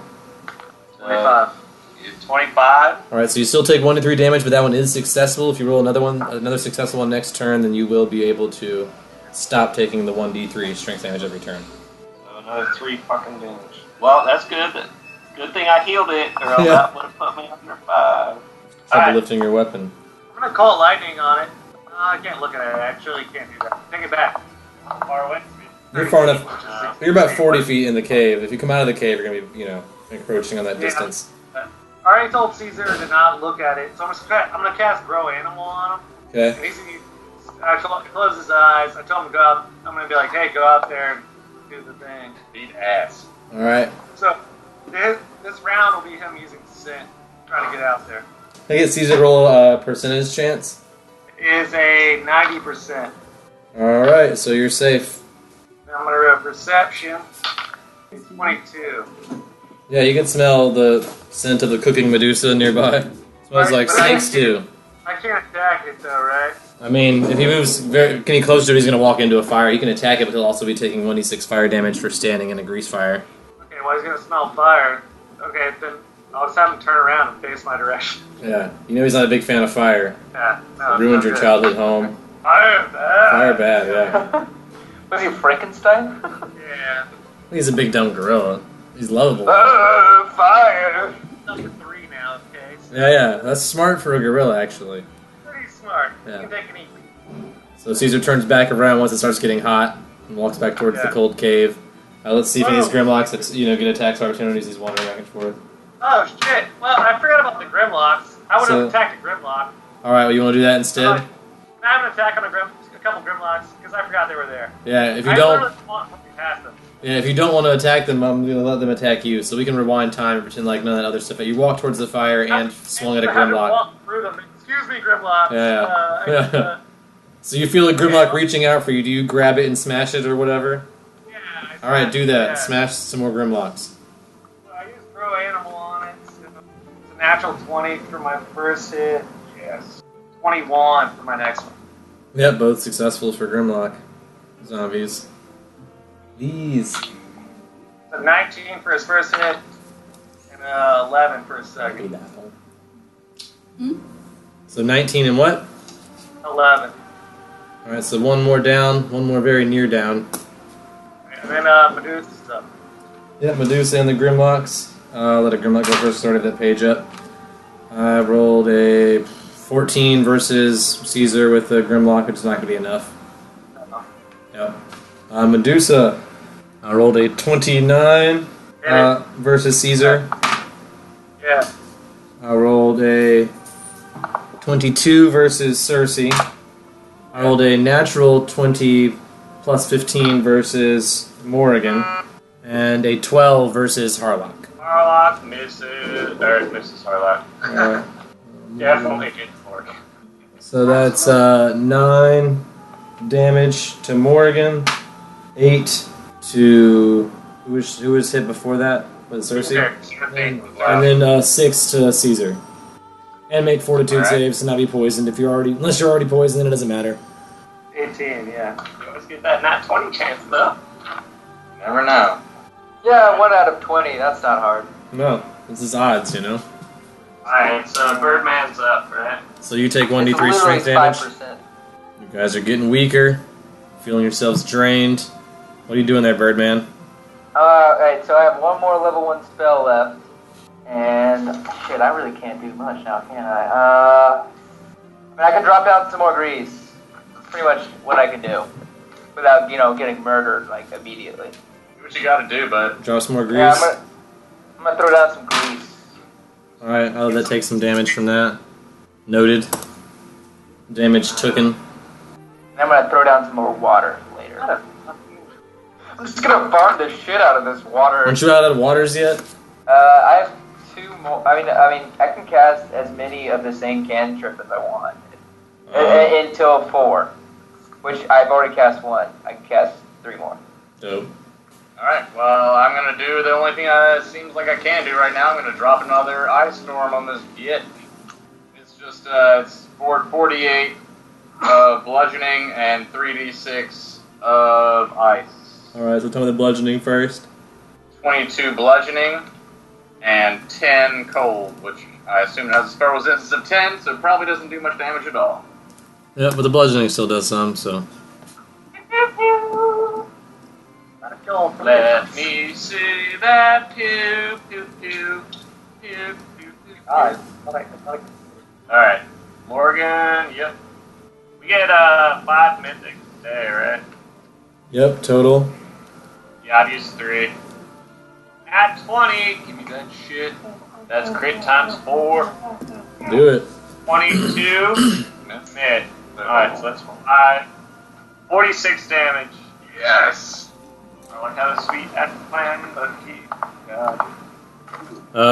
25. 25. Alright, so you still take 1 to 3 damage, but that one is successful. If you roll another successful one next turn, then you will be able to stop taking the 1d3 strength damage every turn. So another 3 fucking damage. Well, that's good. Good thing I healed it, or else Yeah. that would have put me under 5. Try Alright. lifting your weapon. I'm gonna call lightning on it. I can't look at it. I actually can't do that. Take it back. How far away from me? You're far enough. You're about 40 feet in the cave. If you come out of the cave, you're going to be, encroaching on that distance. I already told Caesar to not look at it, so I'm gonna cast Grow Animal on him. Okay. And I close his eyes. I told him to go out. I'm gonna be like, hey, go out there and do the thing. Beat ass. Alright. So this round will be him using Scent, trying to get out there. Can I get Caesar to roll a percentage chance? It is a 90%. Alright, so you're safe. I'm gonna roll perception. 22. Yeah, you can smell the scent of the cooking Medusa nearby. Smells like snake stew. I can't attack it though, right? I mean, if he moves any closer to it, he's going to walk into a fire. He can attack it, but he'll also be taking 1d6 fire damage for standing in a grease fire. Okay, well he's gonna smell fire. Okay, then I'll just have him turn around and face my direction. Yeah, you know he's not a big fan of fire. Yeah, no. Ruined your childhood home. Fire bad. Fire bad, yeah. Was he Frankenstein? Yeah. He's a big dumb gorilla. He's lovable. Fire! Number 3 now, okay? So Yeah, that's smart for a gorilla, actually. pretty smart. Yeah. You can take an eat. So Caesar turns back around once it starts getting hot and walks back towards the cold cave. Let's see if any of these Grimlocks get attacks opportunities. He's wandering back and forth. Oh shit! Well, I forgot about the Grimlocks. I would So- have attacked a Grimlock. Alright, well, you want to do that instead? Can I have an attack on a couple Grimlocks? Because I forgot they were there. Yeah, if you I don't... literally want to past them. Yeah, if you don't want to attack them, I'm going to let them attack you. So we can rewind time and pretend like none of that other stuff. You walk towards the fire and swung at a I had to Grimlock. walk through them. Excuse me, Grimlock. Yeah. So you feel a Grimlock reaching out for you. Do you grab it and smash it or whatever? Yeah. Alright, do that. Yeah. Smash some more Grimlocks. I used throw animal on it. So it's a natural 20 for my first hit. Yes. 21 for my next one. Yep, both successful for Grimlock. Zombies. These. So 19 for his first hit, and 11 for his second. So 19 and what? 11. Alright, so one more down, one more very near down. And then Medusa stuff. Yep, Medusa and the Grimlocks. Let a Grimlock go first, started that page up. I rolled a 14 versus Caesar with the Grimlock, which is not going to be enough. Yep. Medusa. I rolled a 29 versus Caesar. Yeah. I rolled a 22 versus Cersei. I rolled a natural 20 plus 15 versus Morrigan. And a 12 versus Harlock. Harlock misses Harlock. Definitely did work. So that's 9 damage to Morrigan, 8 to who was hit before that? Was it Cersei? And then 6 to Caesar. And make fortitude saves to not be poisoned. Unless you're already poisoned, then it doesn't matter. 18, yeah. You always get that nat 20 chance, though. Never know. Yeah, 1 out of 20. That's not hard. No, this is odds, you know. Alright, so Birdman's up, right? So you take It's 1d3 literally strength damage. 5%. You guys are getting weaker, feeling yourselves drained. What are you doing there, Birdman? Alright, so I have one more level 1 spell left. And, shit, I really can't do much now, can I? I can drop down some more grease. That's pretty much what I can do. Without, getting murdered, immediately. Do what you gotta do, bud. Drop some more grease. Yeah, I'm gonna throw down some grease. Alright, I'll let that take some damage from that. Noted. Damage tooken. And I'm gonna throw down some more water later. I'm just gonna farm the shit out of this water. Aren't you out of waters yet? I have 2 more. I mean, I can cast as many of the same cantrip as I want until 4, which I've already cast 1. I can cast 3 more. Dope. Alright, well, I'm gonna do the only thing that seems like I can do right now. I'm gonna drop another ice storm on this git. It's just, it's 48 of bludgeoning and 3d6 of ice. Alright, so tell me the bludgeoning first. 22 bludgeoning and 10 cold, which I assume it has a spell resistance of 10, so it probably doesn't do much damage at all. Yeah, but the bludgeoning still does some, so. Gotta kill him. Let me see that pew, pew, pew, pew, pew, pew. Alright, Morgan, yep. We get 5 mythics today, right? Yep, total. Yeah, I've used 3. At 20, give me that shit. That's crit times 4. Do it. 22. Mid. Alright, so that's 5. 46 damage. Yes! I like how the sweet action plan, but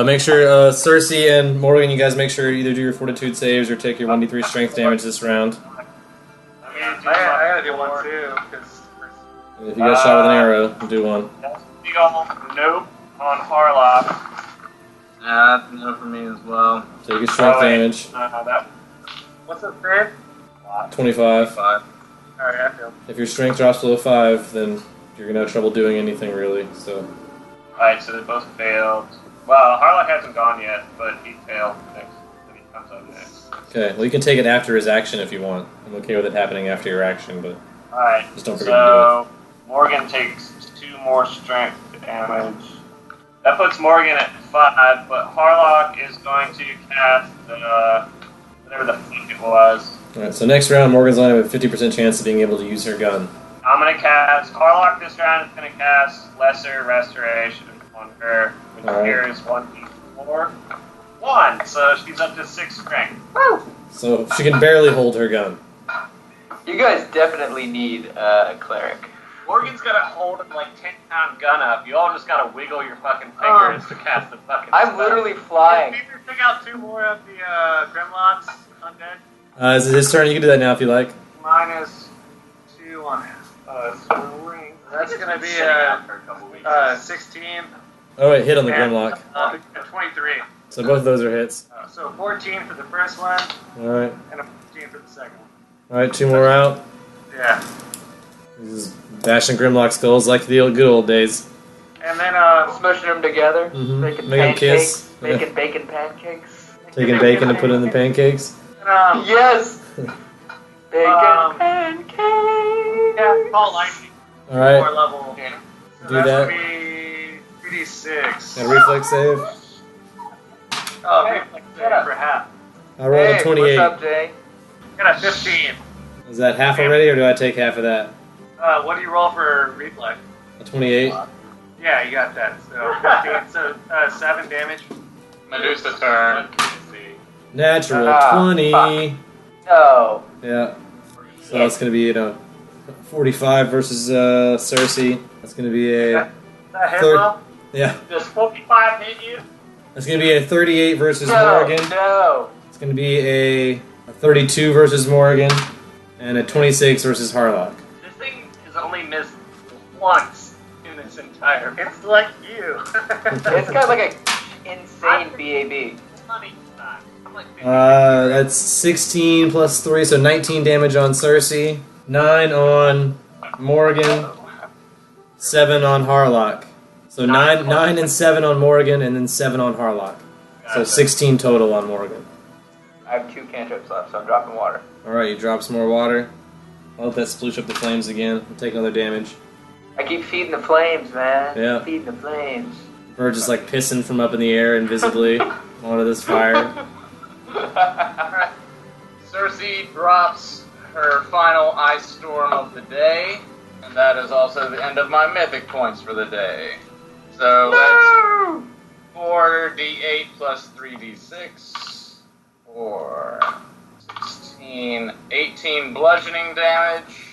Make sure, Cersei and Morgan, you guys make sure you either do your fortitude saves or take your 1d3 strength damage this round. I gotta do one too, because If you get shot with an arrow, do one. That's a big ol' nope on Harlock. That's no for me as well. So you get strength damage. What's the third? 25. Five. Alright, I failed. If your strength drops below 5, then you're going to have trouble doing anything, really. So. Alright, so they both failed. Well, Harlock hasn't gone yet, but he failed next. Then he comes up next. Okay, well, you can take it after his action if you want. I'm okay with it happening after your action, but Alright, just don't forget to do it. Morgan takes 2 more strength damage. That puts Morgan at 5, but Harlock is going to cast whatever the fuck it was. Alright, so next round, Morgan's only have a 50% chance of being able to use her gun. I'm going to cast, Harlock this round is going to cast Lesser Restoration on her, which here is 1d4. 1, so she's up to 6 strength. Woo! So she can barely hold her gun. You guys definitely need a cleric. Morgan's got to hold a 10-pound gun up. You all just got to wiggle your fucking fingers to cast the fucking I'm spell. literally flying. Can you pick out 2 more of the Grimlocks undead? Is it his turn? You can do that now if you like. Minus 2 on ring. That's going to be 16. Oh, wait, hit on the and, Grimlock. 23. So both of those are hits. So 14 for the first one, Alright. and a 14 for the second one. Alright, 2 more out. Yeah. This is bashing Grimlock skulls like the good old days. And then, Smushing them together, Mhm. making Make 'em pancakes, kiss. making bacon pancakes. Taking bacon and put it in the pancakes. Yes! Bacon Um, pancakes! yeah, call lightning. Alright, More level. So Do that's that. gonna be 3d6. got a reflex save. Oh, Hey, reflex shut save up. for half. I rolled Hey, a 28. what's up, Jay? Got a 15. Is that half already, or do I take half of that? What do you roll for reflex? A 28. Yeah, you got that. So 15. So 7 damage. Medusa turn. Natural Ah, 20. No. Yeah. So that's going to be, 45 versus Cersei. That's going to be a... That hit Third. well? Yeah. Does 45 hit you? That's going to be a 38 versus No, Morgan. no. It's going to be a 32 versus Morgan. And a 26 versus Harlock. This thing has only missed once in this entire. It's like you. It's got like a insane BAB. Money time. I'm like 50. That's 16 plus 3, so 19 damage on Cersei. 9 on Morgan. 7 on Harlock. So 9 and 7 on Morgan, and then 7 on Harlock. So 16 total on Morgan. I have 2 cantrips left, so I'm dropping water. Alright, you drop some more water. I'll let that sploosh up the flames again. We'll take another damage. I keep feeding the flames, man. Yeah. Feeding the flames. Bird just like pissing from up in the air invisibly onto this fire. Cersei drops her final ice storm of the day, and that is also the end of my mythic points for the day. So that's 4d8 plus 3d6 for 16, 18 bludgeoning damage,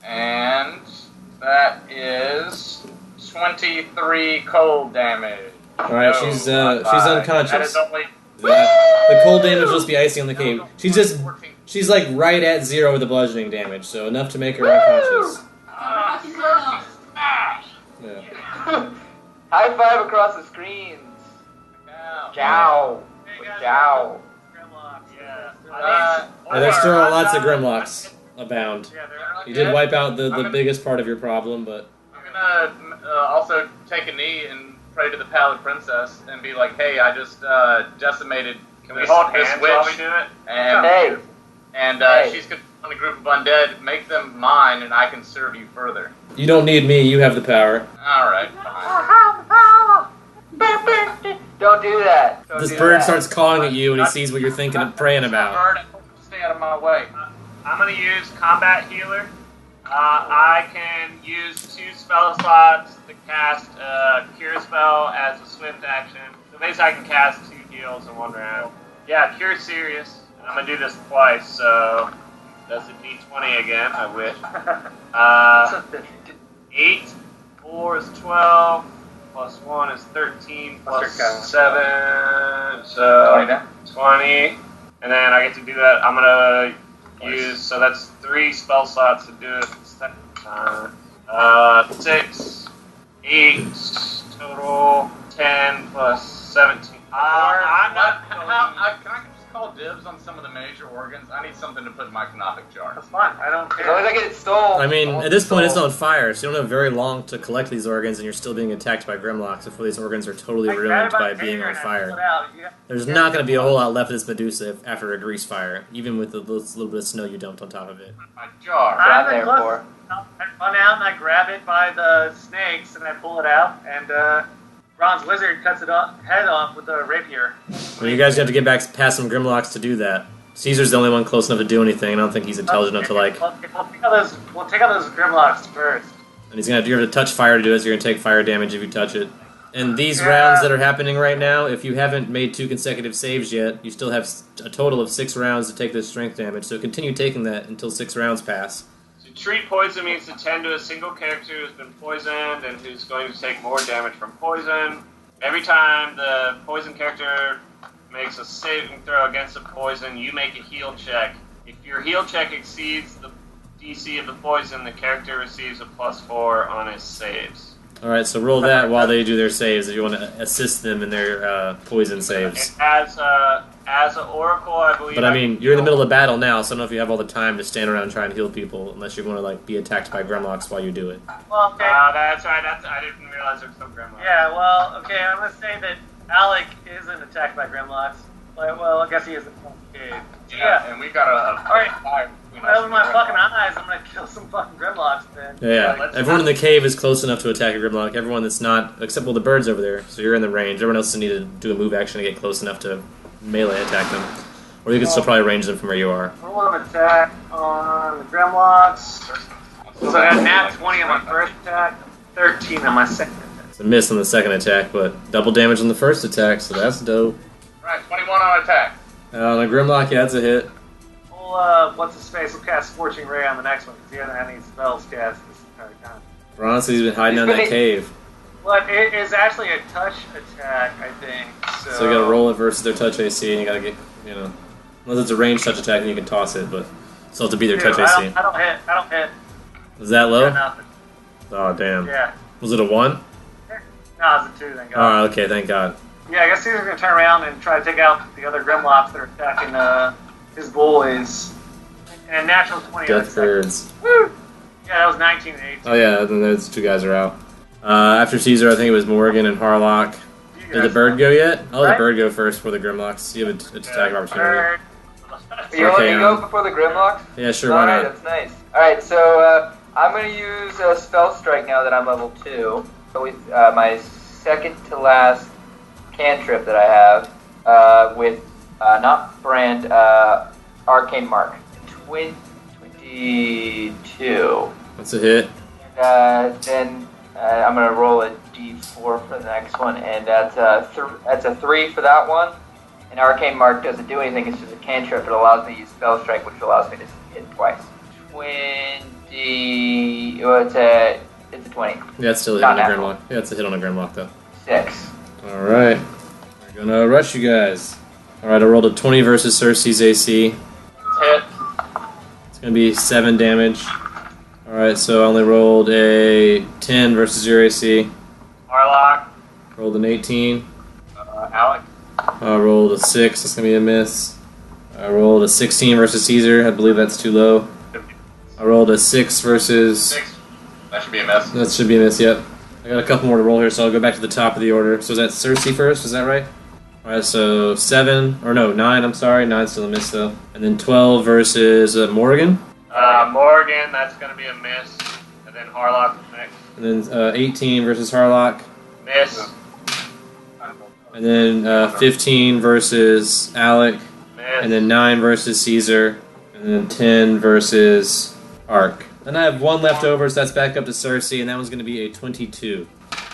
and that is 23 cold damage. Alright, No, she's not five. That unconscious. is only The cold damage will just be icing on the cave. She's 14. she's like right at 0 with the bludgeoning damage, so enough to make her unconscious. Yeah. High five across the screens. Jow. Jow. Grimlock, yeah. And there's still lots of Grimlocks abound. Yeah, they're You did wipe out the biggest part of your problem, but I'm gonna also take a knee and pray to the Pallid Princess and be like, "Hey, I just decimated Can we this, hold this hands witch, while we do it? and Hey. Hey. she's on a group of undead. Make them mine, and I can serve you further." you don't need me. You have the power. All right, fine. Don't do that. Don't This do bird that. starts cawing at you, and he sees what you're thinking and praying about. Bird, stay out of my way. I'm going to use Combat Healer. I can use 2 spell slots to cast Cure Spell as a swift action. So basically I can cast 2 heals in 1 round. Yeah, Cure Serious. And I'm going to do this twice, so that's a d20 again, I wish. 8, 4 is 12, plus 1 is 13, plus 7, so 20. And then I get to do that. I'm going to use, so that's 3 spell slots to do it the second time. 6, 8, total 10 plus 17. I'm not Can I just call dibs on some of the major organs? I need something to put in my canopic jar. That's fine. I don't As care. long as I get it stolen. I mean, at this point, it's on fire, so you don't have very long to collect these organs, and you're still being attacked by Grimlocks before these organs are totally I grab ruined it by by the being finger on and I pull fire. it out. Yeah. There's not going to be a whole lot left of this Medusa after a grease fire, even with the little bit of snow you dumped on top of it. my jar. I'm I'm there close. for. I run out and I grab it by the snakes and I pull it out, and Bronze Wizard cuts it head off with a rapier. Well, you guys have to get back past some Grimlocks to do that. Caesar's the only one close enough to do anything, and I don't think he's intelligent enough to, like... We'll take out those Grimlocks first. And you're going to touch fire to do it, so you're going to take fire damage if you touch it. And these rounds that are happening right now, if you haven't made 2 consecutive saves yet, you still have a total of 6 rounds to take this strength damage, so continue taking that until 6 rounds pass. To treat poison means to tend to a single character who's been poisoned and who's going to take more damage from poison. Every time the poison character makes a saving throw against a poison, you make a heal check. If your heal check exceeds the DC of the poison, the character receives a +4 on his saves. Alright, so roll that while they do their saves if you want to assist them in their poison saves. And as an oracle, I believe. But I mean, you're in the middle of battle now, so I don't know if you have all the time to stand around and try and heal people, unless you're going to like be attacked by Grimlocks while you do it. Well, okay. That's right. I didn't realize there was some Grimlock. Yeah, well, okay, I'm going to say that Alec isn't attacked by Grimlocks. Well, I guess he isn't. Okay. Yeah. And we got a Alright. fire between When I us open and my the fucking Grimlock. eyes, I'm going to kill some fucking Grimlocks then. Yeah, let's everyone in not- the cave is close enough to attack a Grimlock. Everyone that's not, except the birds over there, so you're in the range. Everyone else needs to do a move action to get close enough to melee attack them. Or you can still probably range them from where you are. Roll an attack on the Grimlocks. So I got a nat 20 on my first attack, 13 on my second attack. It's a miss on the second attack, but double damage on the first attack, so that's dope. Right, 21 on attack. On a Grimlock, yeah, that's a hit. We'll, what's his face? We'll cast Scorching Ray on the next one, because he hasn't had any spells cast this entire time. Honestly, he's been hiding down that cave. But it is actually a touch attack, I think. So you gotta roll it versus their touch AC, and you gotta get, unless it's a ranged touch attack, then you can toss it, but still have to be their touch AC. I don't hit. Was that low? Yeah, nothing. Oh, damn. Yeah. Was it a 1? No, it's a 2, thank God. Oh, okay, thank God. Yeah, I guess Caesar's gonna turn around and try to take out the other Grimlocks that are attacking his boys. And a natural 20 on the Death second. birds. Woo! Yeah, that was 19 and 18. Oh, yeah, then those 2 guys are out. After Caesar, I think it was Morgan and Harlock. You Did the guys bird know. go yet? I'll let the Right. bird go first for the Grimlocks. You have an attack of opportunity. Bird. You want me to go Okay, before the Grimlocks? Yeah, sure, why Alright, not? that's nice. Alright, so I'm going to use Spell Strike now that I'm level 2. So with my second to last cantrip that I have with, not Brand, Arcane Mark. 22. That's a hit. Then I'm going to roll a d4 for the next one, and that's a 3 for that one. And Arcane Mark doesn't do anything, it's just a cantrip. It allows me to use Spell Strike, which allows me to hit twice. 20... Well, it's a 20. Yeah, it's still a hit Not on a natural. Grimlock. Yeah, it's a hit on a Grimlock, though. 6. Alright. We're gonna rush you guys. Alright, I rolled a 20 versus Cersei's AC. Hit. It's gonna be 7 damage. Alright, so I only rolled a 10 versus your AC. Harlock. Rolled an 18. Alec. I rolled a 6, that's gonna be a miss. I rolled a 16 versus Caesar, I believe that's too low. I rolled a 6 versus... 6. That should be a miss. That should be a miss, yep. I got a couple more to roll here, so I'll go back to the top of the order. So is that Cersei first, is that right? Alright, so 9, I'm sorry. 9's still a miss, though. And then 12 versus Morgan. Morgan, that's going to be a miss. And then Harlock next. And then 18 versus Harlock. Miss. And then 15 versus Alec. Miss. And then 9 versus Caesar. And then 10 versus Ark. Then I have 1 left over, so that's back up to Cersei, and that one's going to be a 22.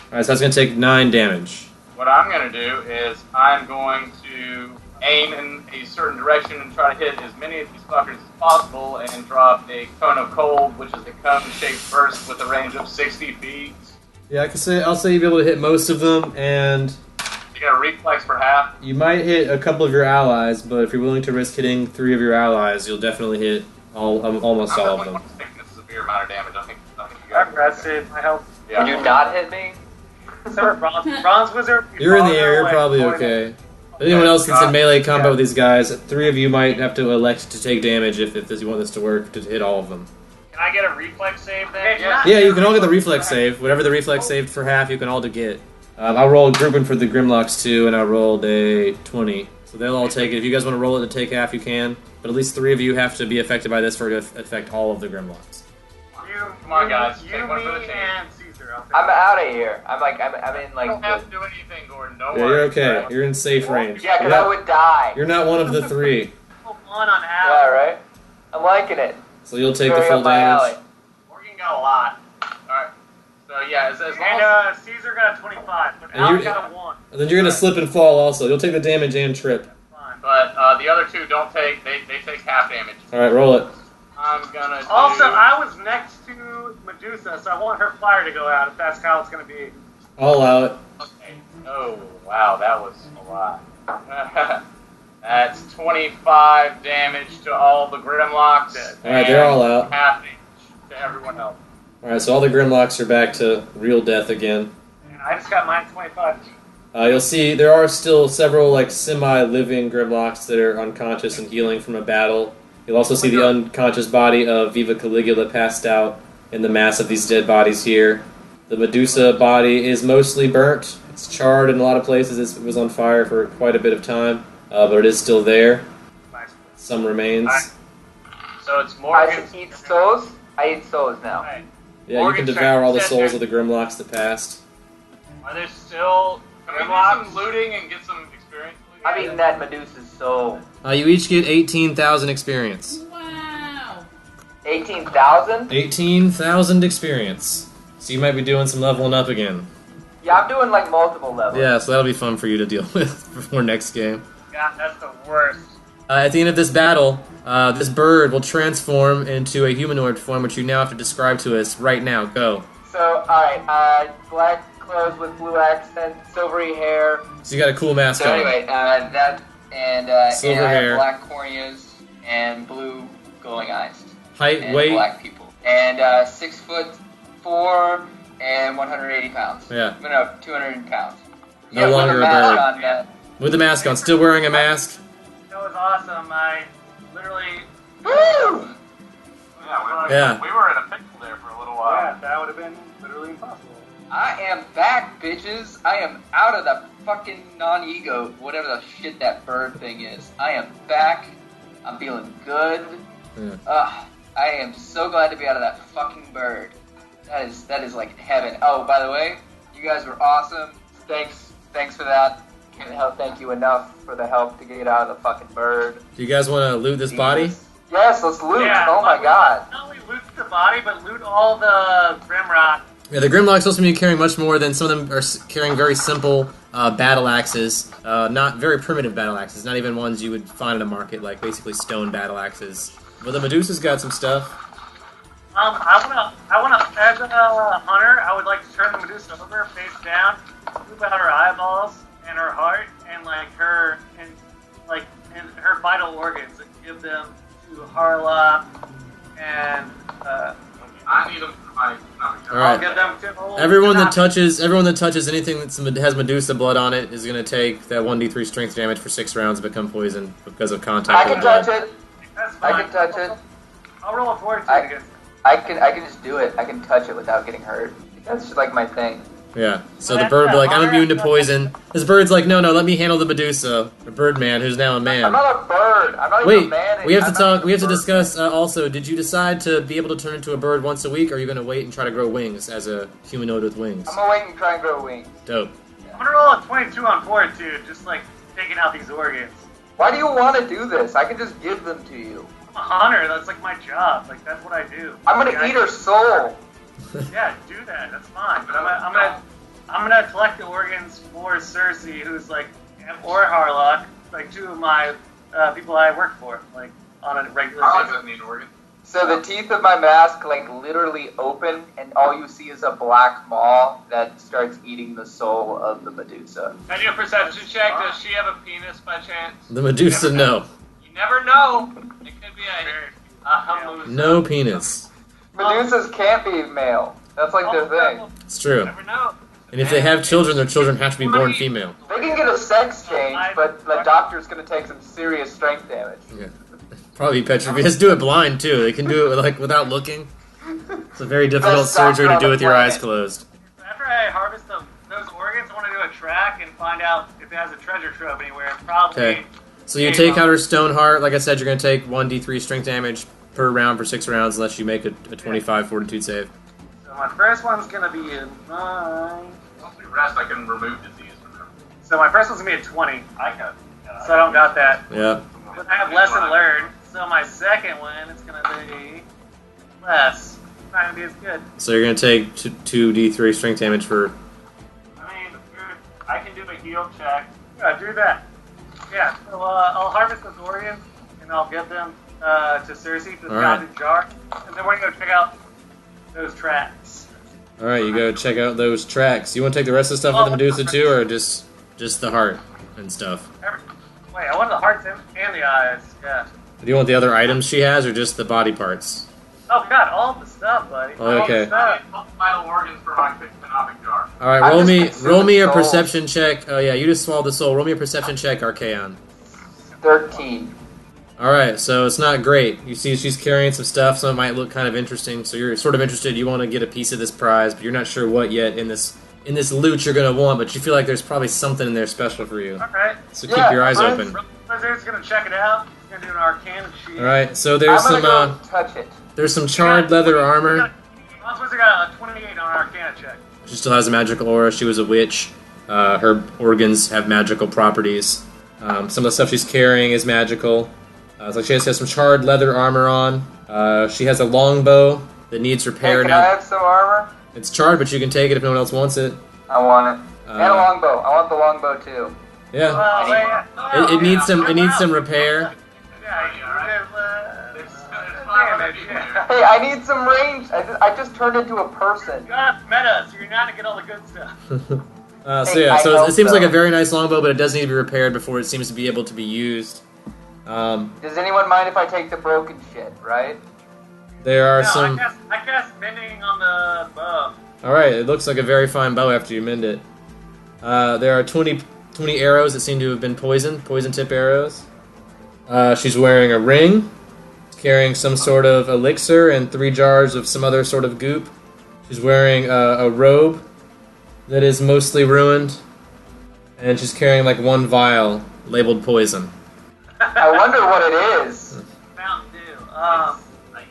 Alright, so that's going to take 9 damage. What I'm going to do is I'm going to aim in a certain direction and try to hit as many of these fuckers as possible and drop a cone of cold, which is a cone-shaped burst with a range of 60 feet. Yeah, I'll say you'll be able to hit most of them, and You got a reflex for half. you might hit a couple of your allies, but if you're willing to risk hitting 3 of your allies, you'll definitely hit almost all of them. I'm taking a severe amount of damage. I think you Alright, aggressive. My health. Would you not hit me? Except for Bronze Wizard. You're in the air, you're like, probably going okay. Anyone else that's in melee combat with these guys, 3 of you might have to elect to take damage if you want this to work, to hit all of them. Can I get a reflex save then? Yeah, you can all get the reflex save. Whatever the reflex saved for half, you can all get. I'll roll a grouping for the Grimlocks too, and I rolled a 20. So they'll all take it. If you guys want to roll it to take half, you can. But at least 3 of you have to be affected by this for it to affect all of the Grimlocks. Come on, guys. You, Take one for the me, team. and Caesar. I'm out of here. I'm in like. You don't have to do anything, Gordon. Don't Yeah, worry. you're okay. You're in safe range. Yeah, because I would die. You're not one of the 3, One on Yeah, Al. right. I'm liking it. so you'll take the Very full up my damage. alley. Morgan got a lot. Alright. So, yeah, as long And as... Caesar got a 25, but And Al you're- got a 1. And then you're gonna slip and fall also. You'll take the damage and trip. Fine. But the other 2 don't take... They take half damage. Alright, roll it. I'm gonna Also, do... I was next to Medusa, so I want her fire to go out if that's how it's going to be. I'll allow it. Okay. Oh, wow, that was a lot. That's 25 damage to all the Grimlocks. Alright, they're all and out. half damage to everyone else. Alright, so all the Grimlocks are back to real death again. And I just got mine 25. You'll see there are still several like semi-living Grimlocks that are unconscious and healing from a battle. You'll also see the unconscious body of Viva Caligula passed out in the mass of these dead bodies here. The Medusa body is mostly burnt. It's charred in a lot of places. It was on fire for quite a bit of time, but it is still there. Some remains. So it's I Morgan. should eat souls. I eat souls now. Right. Yeah, you Morgan can devour all the said souls there- of the Grimlocks that passed. Are there still Can we do Grimlocks some looting and get some experience? I'm eating that Medusa's soul. You each get 18,000 experience. Wow. 18,000? 18,000 experience. So you might be doing some leveling up again. Yeah, I'm doing like multiple levels. Yeah, so that'll be fun for you to deal with before next game. God, that's the worst. At the end of this battle, this bird will transform into a humanoid form, which you now have to describe to us right now. Go. So, alright, black clothes with blue accent, silvery hair. So you got a cool mask So on. anyway, that and Silver I have hair. black corneas and blue glowing eyes Height, and weight. black people and 6'4" and 180 pounds. Yeah. No, 200 pounds. No longer with a mask bird. on, yeah. With the mask on. Still wearing a mask? That was awesome. I literally. Woo! Yeah. We were in a pickle there for a little while. Yeah, that would have been literally impossible. I am back, bitches. I am out of the fucking non-ego, whatever the shit that bird thing is. I am back. I'm feeling good. Yeah. I am so glad to be out of that fucking bird. That is like heaven. Oh, by the way, you guys were awesome. Thanks for that. Can't help thank you enough for the help to get out of the fucking bird. Do you guys want to loot this body? Yes, let's loot. Yeah, Oh my god. Not only loot the body, but loot all the Grimrock. Yeah, the Grimlock's supposed to be carrying much more than some of them are carrying very simple battle axes. Not very primitive battle axes, not even ones you would find in a market, like basically stone battle axes. But the Medusa's got some stuff. I wanna, as a hunter, I would like to turn the Medusa over, face down, scoop out her eyeballs and her heart, and her vital organs, and give them to Harlock, and I need them for my stomach. All right. I'll give them to old Everyone that Tanaka. touches anything that has Medusa blood on it is going to take that 1d3 strength damage for 6 rounds and become poisoned because of contact I with can blood. touch it. That's fine. I can touch it. I'll roll a fortitude I- against it. I can just do it. I can touch it without getting hurt. That's just like my thing. Yeah. So the bird will be like, I'm immune to poison. This bird's like, no, let me handle the Medusa. The bird man, who's now a I'm man. not a bird. I'm not even a Wait, man. we have to I'm not talk. even We have a to bird. discuss also. Did you decide to be able to turn into a bird once a week, or are you going to wait and try to grow wings as a humanoid with wings? I'm gonna wait and try and grow wings. Dope. I'm gonna roll a 22 on fortitude, just like taking out these organs. Why do you want to do this? I can just give them to you. I'm a hunter. That's like my job. Like that's what I do. I'm gonna Like, eat her soul. Yeah, do that. That's fine. But I'm gonna collect the organs for Cersei, who's like, or Harlock, like 2 of my people I work for, like on a regular Harlock basis. doesn't need an organ. So the teeth of my mask like literally open, and all you see is a black maw that starts eating the soul of the Medusa. Can I do a perception check? Does she have a penis by chance? The Medusa, no. You never know. It could be a hummus. No penis. Medusas can't be male. That's like their thing. It's true. Never know. And if they have children, their children have to be born female. They can get a sex change, but the doctor's going to take some serious strength damage. Yeah. Probably petrified. Just do it blind too. They can do it like without looking. It's a very difficult Best doctor surgery to on do the with your eyes planet. closed. After I harvest those organs, I want to do a track and find out if it has a treasure trove anywhere. Probably. Okay. So you take out her stone heart. Like I said, you're going to take 1d3 strength damage per round for 6 rounds unless you make a 25 fortitude save. So my first one's going to be a 9. Once we rest, I can remove disease from her. So my first one's going to be a 20. So I don't got that. Yeah. But I have lesson learned. So my second one is going to be less. It's not going to be as good. So you're going to take 2d3 strength damage for... I mean, I can do a heal check. Yeah, do that. Yeah, so I'll harvest those organs, and I'll give them to Cersei for the fountain jar. And then we're going to go check out those tracks. Alright, you go check out those tracks. You want to take the rest of the stuff with the Medusa too, or just the heart and stuff? Wait, I want the hearts and the eyes, yeah. Do you want the other items she has, or just the body parts? Oh, God, all the stuff, buddy. Oh, okay. All the vital organs for my canopic jar. Alright, roll me a perception check. Oh yeah, you just swallowed the soul. Roll me a perception check, Archaon. 13. Alright, so it's not great. You see she's carrying some stuff, so it might look kind of interesting. So you're sort of interested, you want to get a piece of this prize, but you're not sure what yet in this loot you're going to want, but you feel like there's probably something in there special for you. Alright. So keep your eyes open. Blizzard's going to check it out. He's going to do an arcana sheet. Alright, so there's I'm some gonna go touch it. there's some charred leather armor. Blizzard got a 28 on arcana check. She still has a magical aura. She was a witch. Her organs have magical properties. Some of the stuff she's carrying is magical. So she has some charred leather armor on. She has a longbow that needs repair Hey, can now. I have some armor? It's charred, but you can take it if no one else wants it. I want it. And a longbow. I want the longbow too. Yeah. Well, It needs some repair. Damage, yeah. Hey, I need some range. I just turned into a person. You got meta, so you're not going to get all the good stuff. So it seems like a very nice longbow, but it does need to be repaired before it seems to be able to be used. Does anyone mind if I take the broken shit, right? There are No, some... I cast mending on the bow. Alright, it looks like a very fine bow after you mend it. There are 20 arrows that seem to have been poison tip arrows. She's wearing a ring, carrying some sort of elixir and 3 jars of some other sort of goop. She's wearing a robe that is mostly ruined, and she's carrying like 1 vial labeled poison. I wonder what it is. Mountain Dew.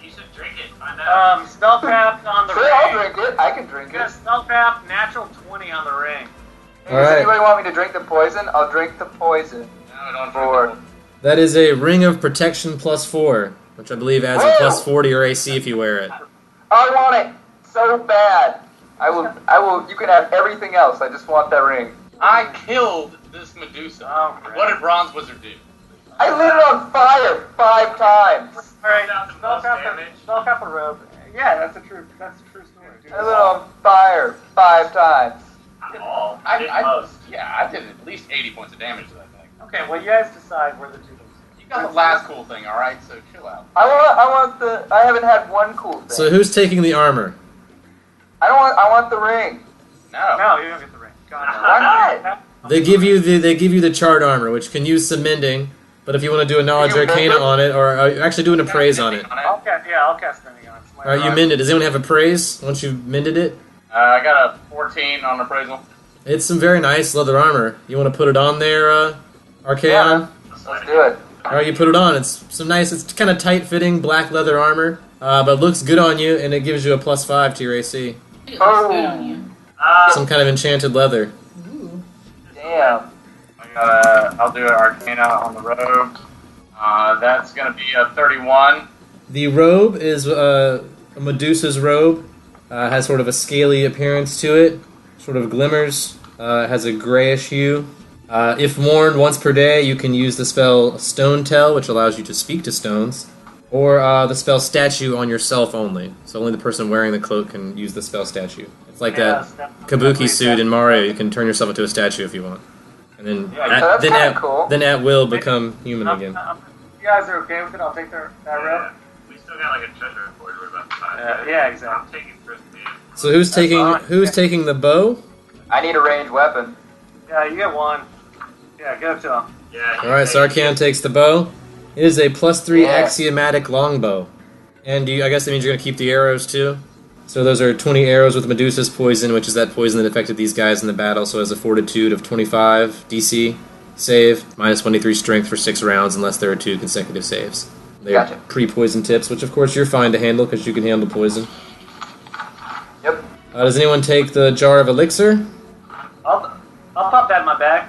You should drink it. Find out. Spellcraft on the Sure, ring. I'll drink it. I can drink Got a it. spellcraft natural 20 on the ring. Hey, All does right. anybody want me to drink the poison? I'll drink the poison. No, don't For drink That is a ring of protection +4, which I believe adds a Whoa! +4 to your AC if you wear it. I want it so bad. I will. You can have everything else. I just want that ring. I killed this Medusa. What did Bronze Wizard do? I lit it on fire 5 times. Alright, Damage. spellcraft a robe. Yeah, that's a true story. Dude. I lit it on fire 5 times. All. I did at least 80 points of damage to that thing. Okay, well, you guys decide where the two things You got the last cool thing, alright? So chill out. I haven't had one cool thing. So who's taking the armor? I want the ring. No. No, you don't get the ring. God, no. Why not? They give you the charred armor, which can use some mending. But if you want to do a knowledge Can you arcana mend it? on it, or actually do an appraise on it. I'll cast mending on it. It's my All right, you mend it. Does anyone have appraise once you've mended it? I got a 14 on appraisal. It's some very nice leather armor. You want to put it on there, Archaon? Yeah. Let's do it. All right, you put it on. It's some nice. It's kind of tight-fitting black leather armor, but it looks good on you, and it gives you a +5 to your AC. It looks good on you. Some kind of enchanted leather. Ooh. Damn. I'll do an Arcana on the robe. That's going to be a 31. The robe is a Medusa's robe. Has sort of a scaly appearance to it. Sort of glimmers. Has a grayish hue. If worn once per day, you can use the spell Stone Tell, which allows you to speak to stones. Or the spell Statue on yourself only. So only the person wearing the cloak can use the spell Statue. It's like that Kabuki suit in Mario. You can turn yourself into a statue if you want. And then, that's kinda cool. then at will become human again. You guys are okay with it? I'll take that robe. We still got like a treasure for you we're about to find. Yeah, exactly. I'm taking Chris, man. So who's taking fine. taking the bow? I need a ranged weapon. Yeah, you get one. Yeah, give it to him. Yeah. All right, so Arcan takes the bow. It is a +3 Yeah. axiomatic longbow. And I guess that means you're going to keep the arrows too? So those are 20 arrows with Medusa's poison, which is that poison that affected these guys in the battle, so it has a fortitude of 25 DC. Save, -1d3 strength for 6 rounds unless there are 2 consecutive saves. They're Gotcha. pre-poison tips, which of course you're fine to handle because you can handle poison. Yep. Does anyone take the jar of elixir? I'll pop that in my bag.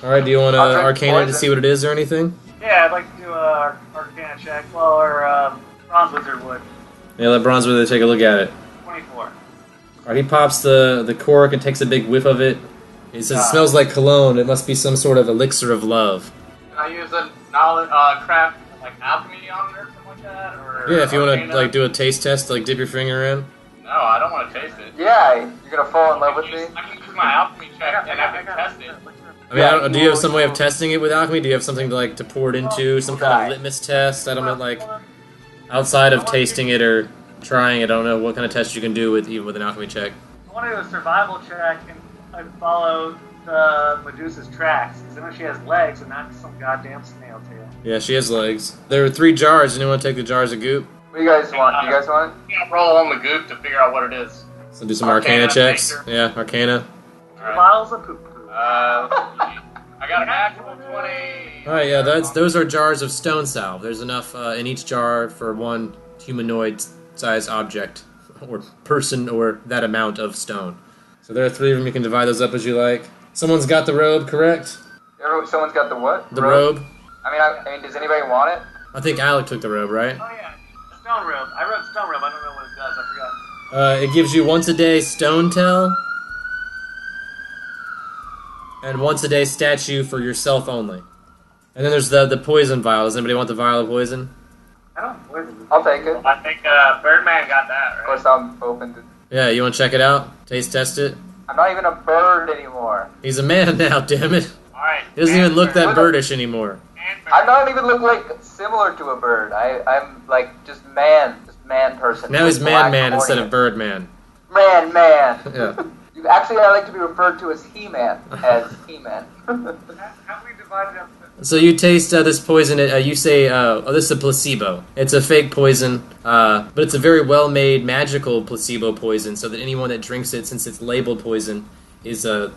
Alright, do you want to I'll drink Arcana to poison. see what it is or anything? Yeah, I'd like to do a Arcana check. Well, or Bronze Wizard would. Yeah, let Bronze Wither take a look at it. 24. Alright, he pops the cork and takes a big whiff of it. He says, it smells like cologne. It must be some sort of elixir of love. Can I use a knowledge, craft, like alchemy on it or something like that? Or Yeah, if you want to arcana? like do a taste test, like dip your finger in. No, I don't want to taste it. Yeah, you're gonna fall in love with me? I can use my alchemy check and I can test it. I mean, do you have some way of testing it with alchemy? Do you have something to pour it into? Some kind of litmus test? I don't know, like, outside of tasting it or trying it, I don't know what kind of test you can do even with an alchemy check. I want to do a survival check and follow the Medusa's tracks. Because I know she has legs and not some goddamn snail tail. Yeah, she has legs. There are 3 jars. Anyone want to take the jars of goop? What do you guys want? You guys want it? I'm gonna roll on the goop to figure out what it is. So do some Arcana checks. nature. Yeah, Arcana. Alright. Bottles of poo-poo. Let's see. I got a natural 20. Alright, yeah, those are jars of stone salve. There's enough in each jar for one humanoid-sized object, or person, or that amount of stone. So there are 3 of them. You can divide those up as you like. Someone's got the robe, correct? Someone's got the what? The robe? I mean, does anybody want it? I think Alec took the robe, right? Oh yeah, stone robe. I wrote stone robe. I don't know what it does. I forgot. It gives you once a day stone tell, and once a day statue for yourself only. And then there's the poison vial. Does anybody want the vial of poison? I don't know where the I'll take it. I think Birdman got that, Of right? course, I'm open to. Yeah, you want to check it out? Taste test it? I'm not even a bird anymore. He's a man now, damn it. Alright. He doesn't even look that What? birdish anymore. I don't even look like similar to a bird. I'm like just man person. Now he's With black man instead of corneas. bird man. Man. Yeah. Actually, I like to be referred to as He-Man. As He-Man. How do we divide it up? So you taste this poison, you say, oh, this is a placebo. It's a fake poison, but it's a very well-made magical placebo poison, so that anyone that drinks it, since it's labeled poison, is the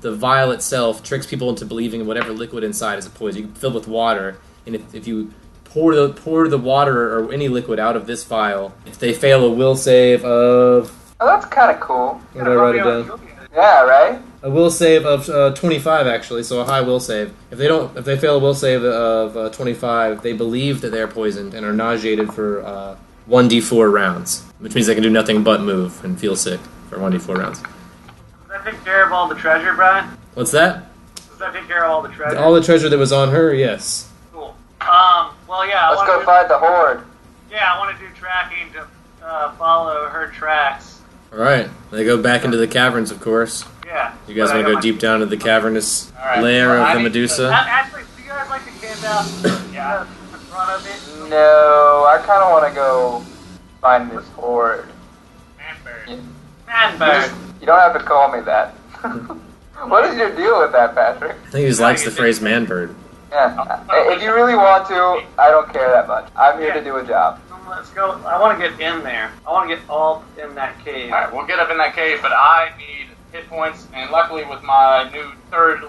vial itself tricks people into believing whatever liquid inside is a poison. You can fill it with water, and if you pour the water or any liquid out of this vial, if they fail a will save of... Oh, that's kind of cool. What did I write it down? Yeah, right? A will save of 25, actually, so a high will save. If they fail a will save of 25, they believe that they're poisoned and are nauseated for 1d4 rounds, which means they can do nothing but move and feel sick for 1d4 rounds. Does that take care of all the treasure, Brian? What's that? Does that take care of all the treasure? All the treasure that was on her, yes. Cool. Well, yeah. Let's go find the horde. Yeah, I want to do tracking to follow her tracks. Alright, they go back into the caverns, of course. Yeah. You guys But I want to got go my- deep down into the cavernous Alright, lair well, of I the need Medusa? Actually, do you guys like to camp out Yeah. in front of it? No, I kind of want to go find this horde. Manbird. Man, You don't have to call me that. What is your deal with that, Patrick? I think he just likes the phrase man-bird. Yeah. If you really want to, I don't care that much. I'm here to do a job. Let's go. I want to get in there. I want to get all in that cave. Alright, we'll get up in that cave, but I need hit points, and luckily with my new 3rd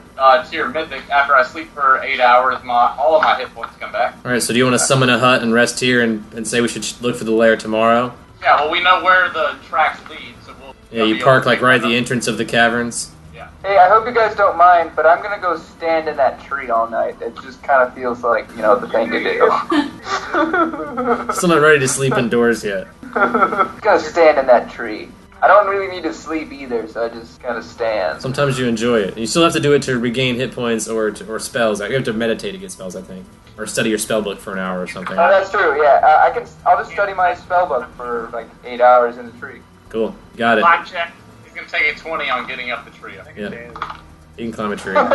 tier mythic, after I sleep for 8 hours, all of my hit points come back. Alright, so do you want to summon a hut and rest here and say we should look for the lair tomorrow? Yeah, well, we know where the tracks lead, so we'll... Yeah, you park like right at the entrance of the caverns. Yeah. Hey, I hope you guys don't mind, but I'm gonna go stand in that tree all night. It just kind of feels like, the thing to do. Still not ready to sleep indoors yet. Gonna stand in that tree. I don't really need to sleep either, so I just kind of stand. Sometimes you enjoy it. You still have to do it to regain hit points or spells. You have to meditate to get spells, I think, or study your spell book for an hour or something. Oh, that's true. Yeah, I'll just study my spell book for like 8 hours in the tree. Cool, got it. Climb check. He's going to take a 20 on getting up the tree. I think. Yeah. You can climb a tree. I'm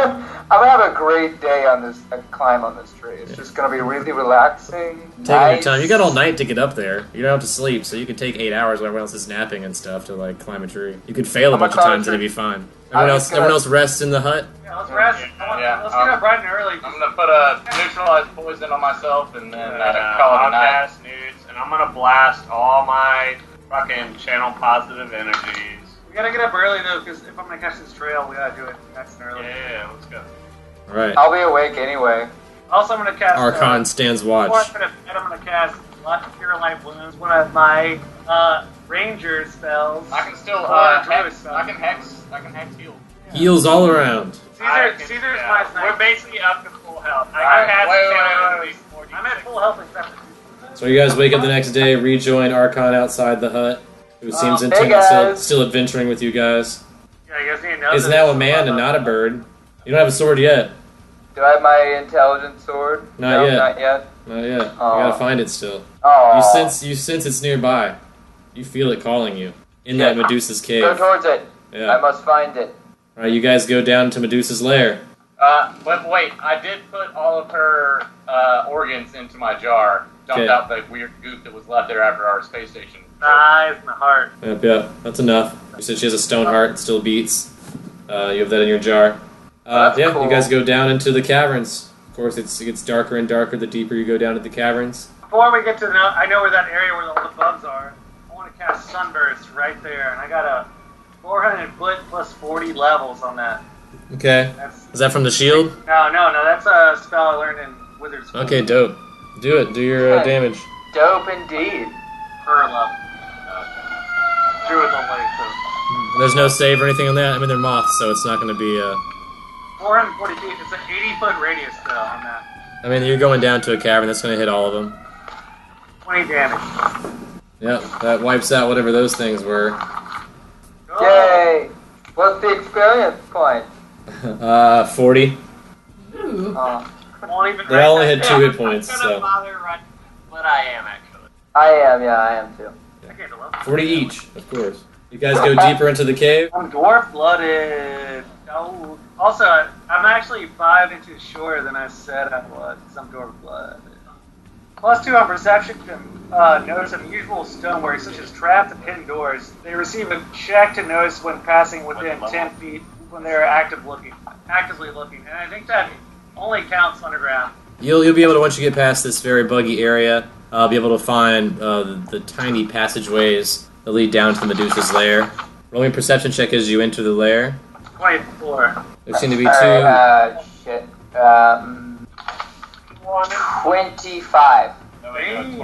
gonna have a great day on this climb on this tree. It's just gonna be really relaxing. Taking your time. You got all night to get up there. You don't have to sleep, so you can take 8 hours while everyone else is napping and stuff to like climb a tree. You could fail a bunch of times and it'd be fine. Everyone else rests in the hut. Yeah, let's rest. Let's get up bright and early. I'm gonna put a neutralized poison on myself and then call it I'll a night. cast nudes, and I'm gonna blast all my fucking channel positive energies. We gotta get up early though, because if I'm gonna catch this trail, we gotta do it nice and early. Yeah, let's go. Alright. I'll be awake anyway. Also, I'm gonna cast. Archon stands watch. Before I put a bed, I'm gonna cast Cure Light Wounds, one of my ranger spells. I can still hex. I can hex heal. Heals all around. Caesar's my sniper. We're basically up to full health. I can wait. I'm at full health except for So you guys wake up the next day, rejoin Archon outside the hut, who seems hey intent guys. still adventuring with you guys. Yeah, you guys need to know. Is now a man and not a bird. You don't have a sword yet. Do I have my intelligence sword? Not no, yet. Not yet. Not yet. You Aw. gotta find it still. Oh. You sense it's nearby. You feel it calling you in that Medusa's cave. Go towards it. I Yeah. must find it. All right, you guys go down to Medusa's lair. But wait, I did put all of her organs into my jar. Dumped Okay. out the weird goop that was left there after our space station. Nice, my heart. Yep, that's enough. You said she has a stone heart, it still beats. You have that in your jar. That's Yeah, cool. you guys go down into the caverns. Of course, it gets darker and darker the deeper you go down to the caverns. Before we get to I know where that area where all the bugs are. I want to cast Sunburst right there, and I got a 400 foot plus 40 levels on that. Okay. Is that from the shield? No, that's a spell I learned in Wizard's School. Okay, dope. Do it. Do your damage. Dope indeed. Per level. Druid level, so. There's no save or anything on that. I mean, they're moths, so it's not going to be. 440 feet. It's an 80-foot radius spell on that. I mean, you're going down to a cavern. That's going to hit all of them. 20 damage. Yep, that wipes out whatever those things were. Yay! What's the experience point? 40. Oh. Won't even They only had 2 hit points, I'm gonna so bother right, but I am actually. I am too. I can't do 40 each, of course. You guys go deeper into the cave. I'm dwarf blooded. Oh. Also, I'm actually 5 inches shorter than I said I was, because I'm dwarf blooded. +2 on perception can notice unusual stonework, such as trapped and hidden doors. They receive a check to notice when passing within 10 feet when they are actively looking. And I think that only counts underground. You'll be able to, once you get past this very buggy area, be able to find the tiny passageways that lead down to the Medusa's lair. Rolling a perception check as you enter the lair. 24. There seem to be 2. Alright, shit. 25.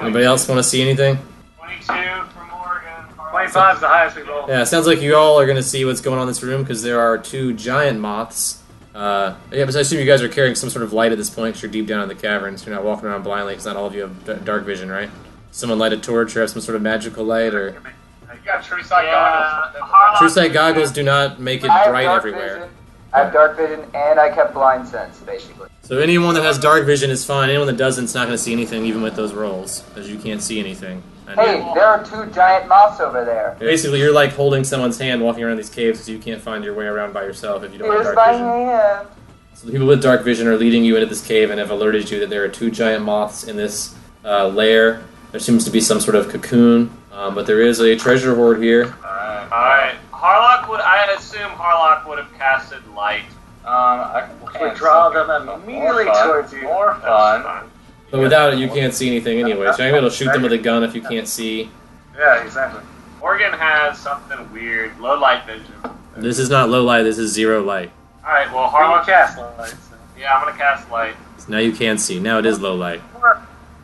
Anybody else want to see anything? 22 for Morgan. 25 is the highest we roll. Yeah, it sounds like you all are going to see what's going on in this room because there are 2 giant moths. Yeah, but I assume you guys are carrying some sort of light at this point because you're deep down in the caverns. You're not walking around blindly because not all of you have dark vision, right? Someone light a torch or have some sort of magical light, or You got true sight goggles. true sight goggles do not make it I have bright dark everywhere. vision. I have dark vision and I kept blind sense, basically. So anyone that has dark vision is fine. Anyone that doesn't not going to see anything, even with those rolls, because you can't see anything. And Hey, there are 2 giant moths over there. basically, you're like holding someone's hand walking around these caves because you can't find your way around by yourself if you don't have Here's dark my vision. hand. So the people with dark vision are leading you into this cave and have alerted you that there are 2 giant moths in this lair. There seems to be some sort of cocoon, but there is a treasure hoard here. Alright. I assume Harlock would have casted light. I We draw them immediately towards you. More That's fun. But without it, you can't see anything anyway. So you're able to shoot them with a gun if you can't see. Yeah, exactly. Morgan has something weird. Low light vision. This is not low light, this is 0 light. Alright, well, We Harlock. can cast lights. So. Yeah, I'm gonna cast light. So now you can see. Now it is low light.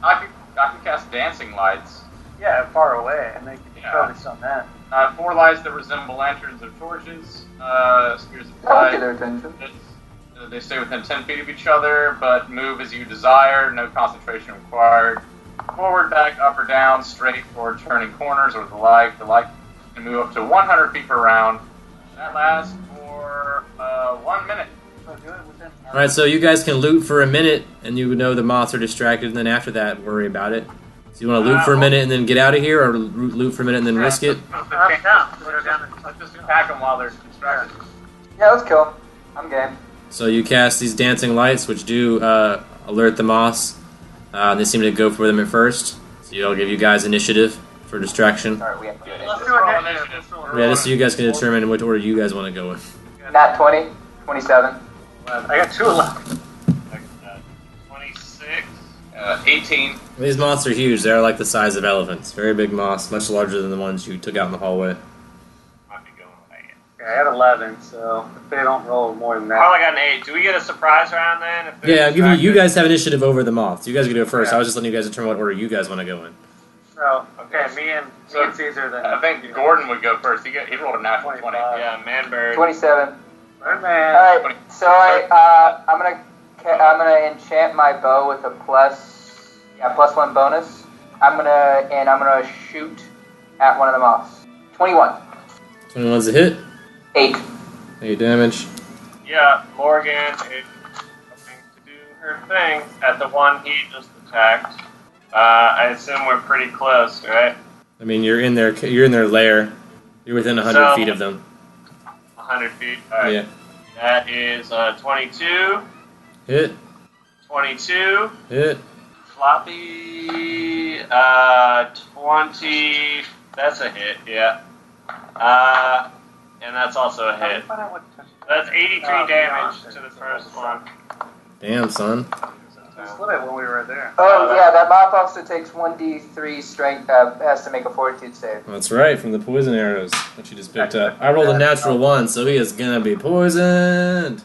I can cast dancing lights. Yeah, far away, and they can Yeah. focus on that. 4 lights that resemble lanterns or torches. Spears of That'll light. get their attention. They stay within 10 feet of each other, but move as you desire. No concentration required. Forward, back, up or down, straight, or turning corners, or the like. The like can move up to 100 feet per round. That lasts for 1 minute. So do it within. Alright, so you guys can loot for a minute, and you would know the moths are distracted, and then after that, worry about it. So you want to loot for a minute and then get out of here, or loot for a minute and then risk it? Down. Go down. Let's just attack them while they're distracted. Yeah, let's kill 'em. I'm game. So you cast these dancing lights, which do alert the moths. They seem to go for them at first. So I'll give you guys initiative for distraction. Sorry, we have to do Let's it. do our initiative. Yeah, just so you guys can determine in which order you guys want to go in. Nat 20, 27. I got 2 left. 26, 18. These moths are huge. They're like the size of elephants. Very big moths, much larger than the ones you took out in the hallway. Might be going away. Okay, I had 11, so if they don't roll more than that. Harlock got an 8. Do we get a surprise round then? If they're Yeah, I'm giving you distracted? guys have initiative over the moths. You guys can do it first. Yeah. I was just letting you guys determine what order you guys want to go in. So, okay, me and Caesar then. I think Gordon would go first. He rolled a natural 20. 25. Yeah, Manbird. 27. Birdman. Alright, so I'm gonna enchant my bow with a +1 bonus. I'm gonna shoot at one of the moths. 21. 21's a hit. 8. 8 damage. Yeah, Morgan is going to do her thing at the one he just attacked. I assume we're pretty close, right? I mean, you're in their lair. You're within 100 feet of them. 100 feet. All right. Yeah. That is 22. Hit. 22. Hit. Floppy. 20. That's a hit. Yeah. And that's also a hit. That's 83 damage to the first one. Damn, son. We split it when we were there. Oh yeah, that moth also takes 1d3 strength. Has to make a fortitude save. That's right, from the poison arrows that you just picked up. I rolled a natural 1, so he is gonna be poisoned.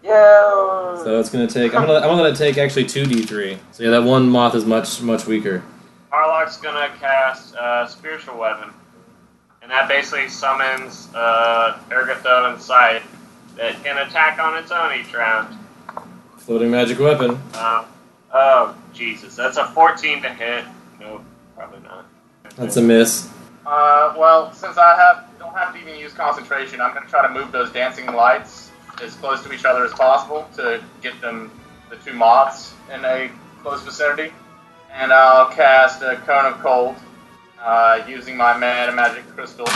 Yo. So it's gonna take. I'm gonna let it take actually 2d3. So yeah, that one moth is much weaker. Harlock's gonna cast Spiritual Weapon. And that basically summons Ergotho and Sight that can attack on its own each round. Floating magic weapon. Oh, Jesus. That's a 14 to hit. Nope, probably not. That's a miss. Well, since I don't have to even use concentration, I'm going to try to move those dancing lights as close to each other as possible to get the 2 moths in a close vicinity. And I'll cast a Cone of Cold using my Mana Magic Crystal.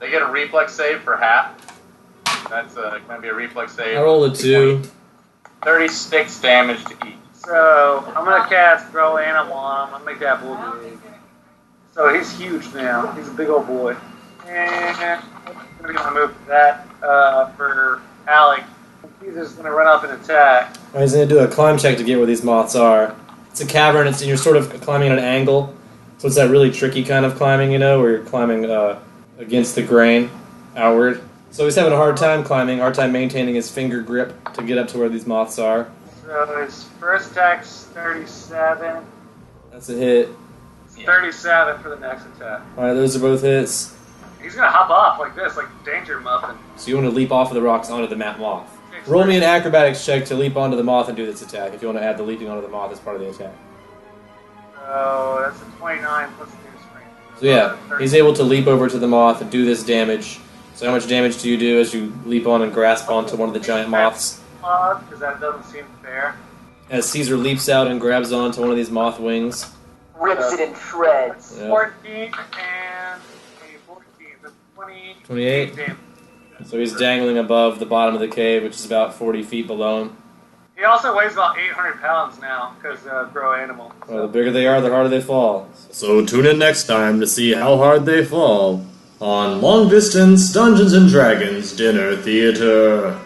They get a reflex save for half. That's going to be a reflex save. I rolled a 2. 36 damage to each. So, I'm gonna cast Throw Animal on him. I'm gonna make that bull big. So, he's huge now. He's a big old boy. And I'm gonna move that for Alec. He's just gonna run up and attack. He's gonna do a climb check to get where these moths are. It's a cavern, and you're sort of climbing at an angle. So it's that really tricky kind of climbing, where you're climbing against the grain, outward. So he's having a hard time climbing, hard time maintaining his finger grip to get up to where these moths are. So his first attack's 37. That's a hit. It's 37 for the next attack. Alright, those are both hits. He's gonna hop off like this, like Danger Muffin. So you want to leap off of the rocks onto the moth. Roll me an acrobatics check to leap onto the moth and do this attack, if you want to add the leaping onto the moth as part of the attack. So that's a 29 plus 2 strength. So yeah, he's able to leap over to the moth and do this damage. So how much damage do you do as you leap on and grasp onto one of the giant moths? Because that doesn't seem fair. As Caesar leaps out and grabs onto one of these moth wings. Rips it in shreds. Yeah. 14 and 14. That's 28. damage. So he's dangling above the bottom of the cave, which is about 40 feet below him. He also weighs about 800 pounds now because grow animal. Well, the bigger they are, the harder they fall. So tune in next time to see how hard they fall on Long Distance Dungeons & Dragons Dinner Theater.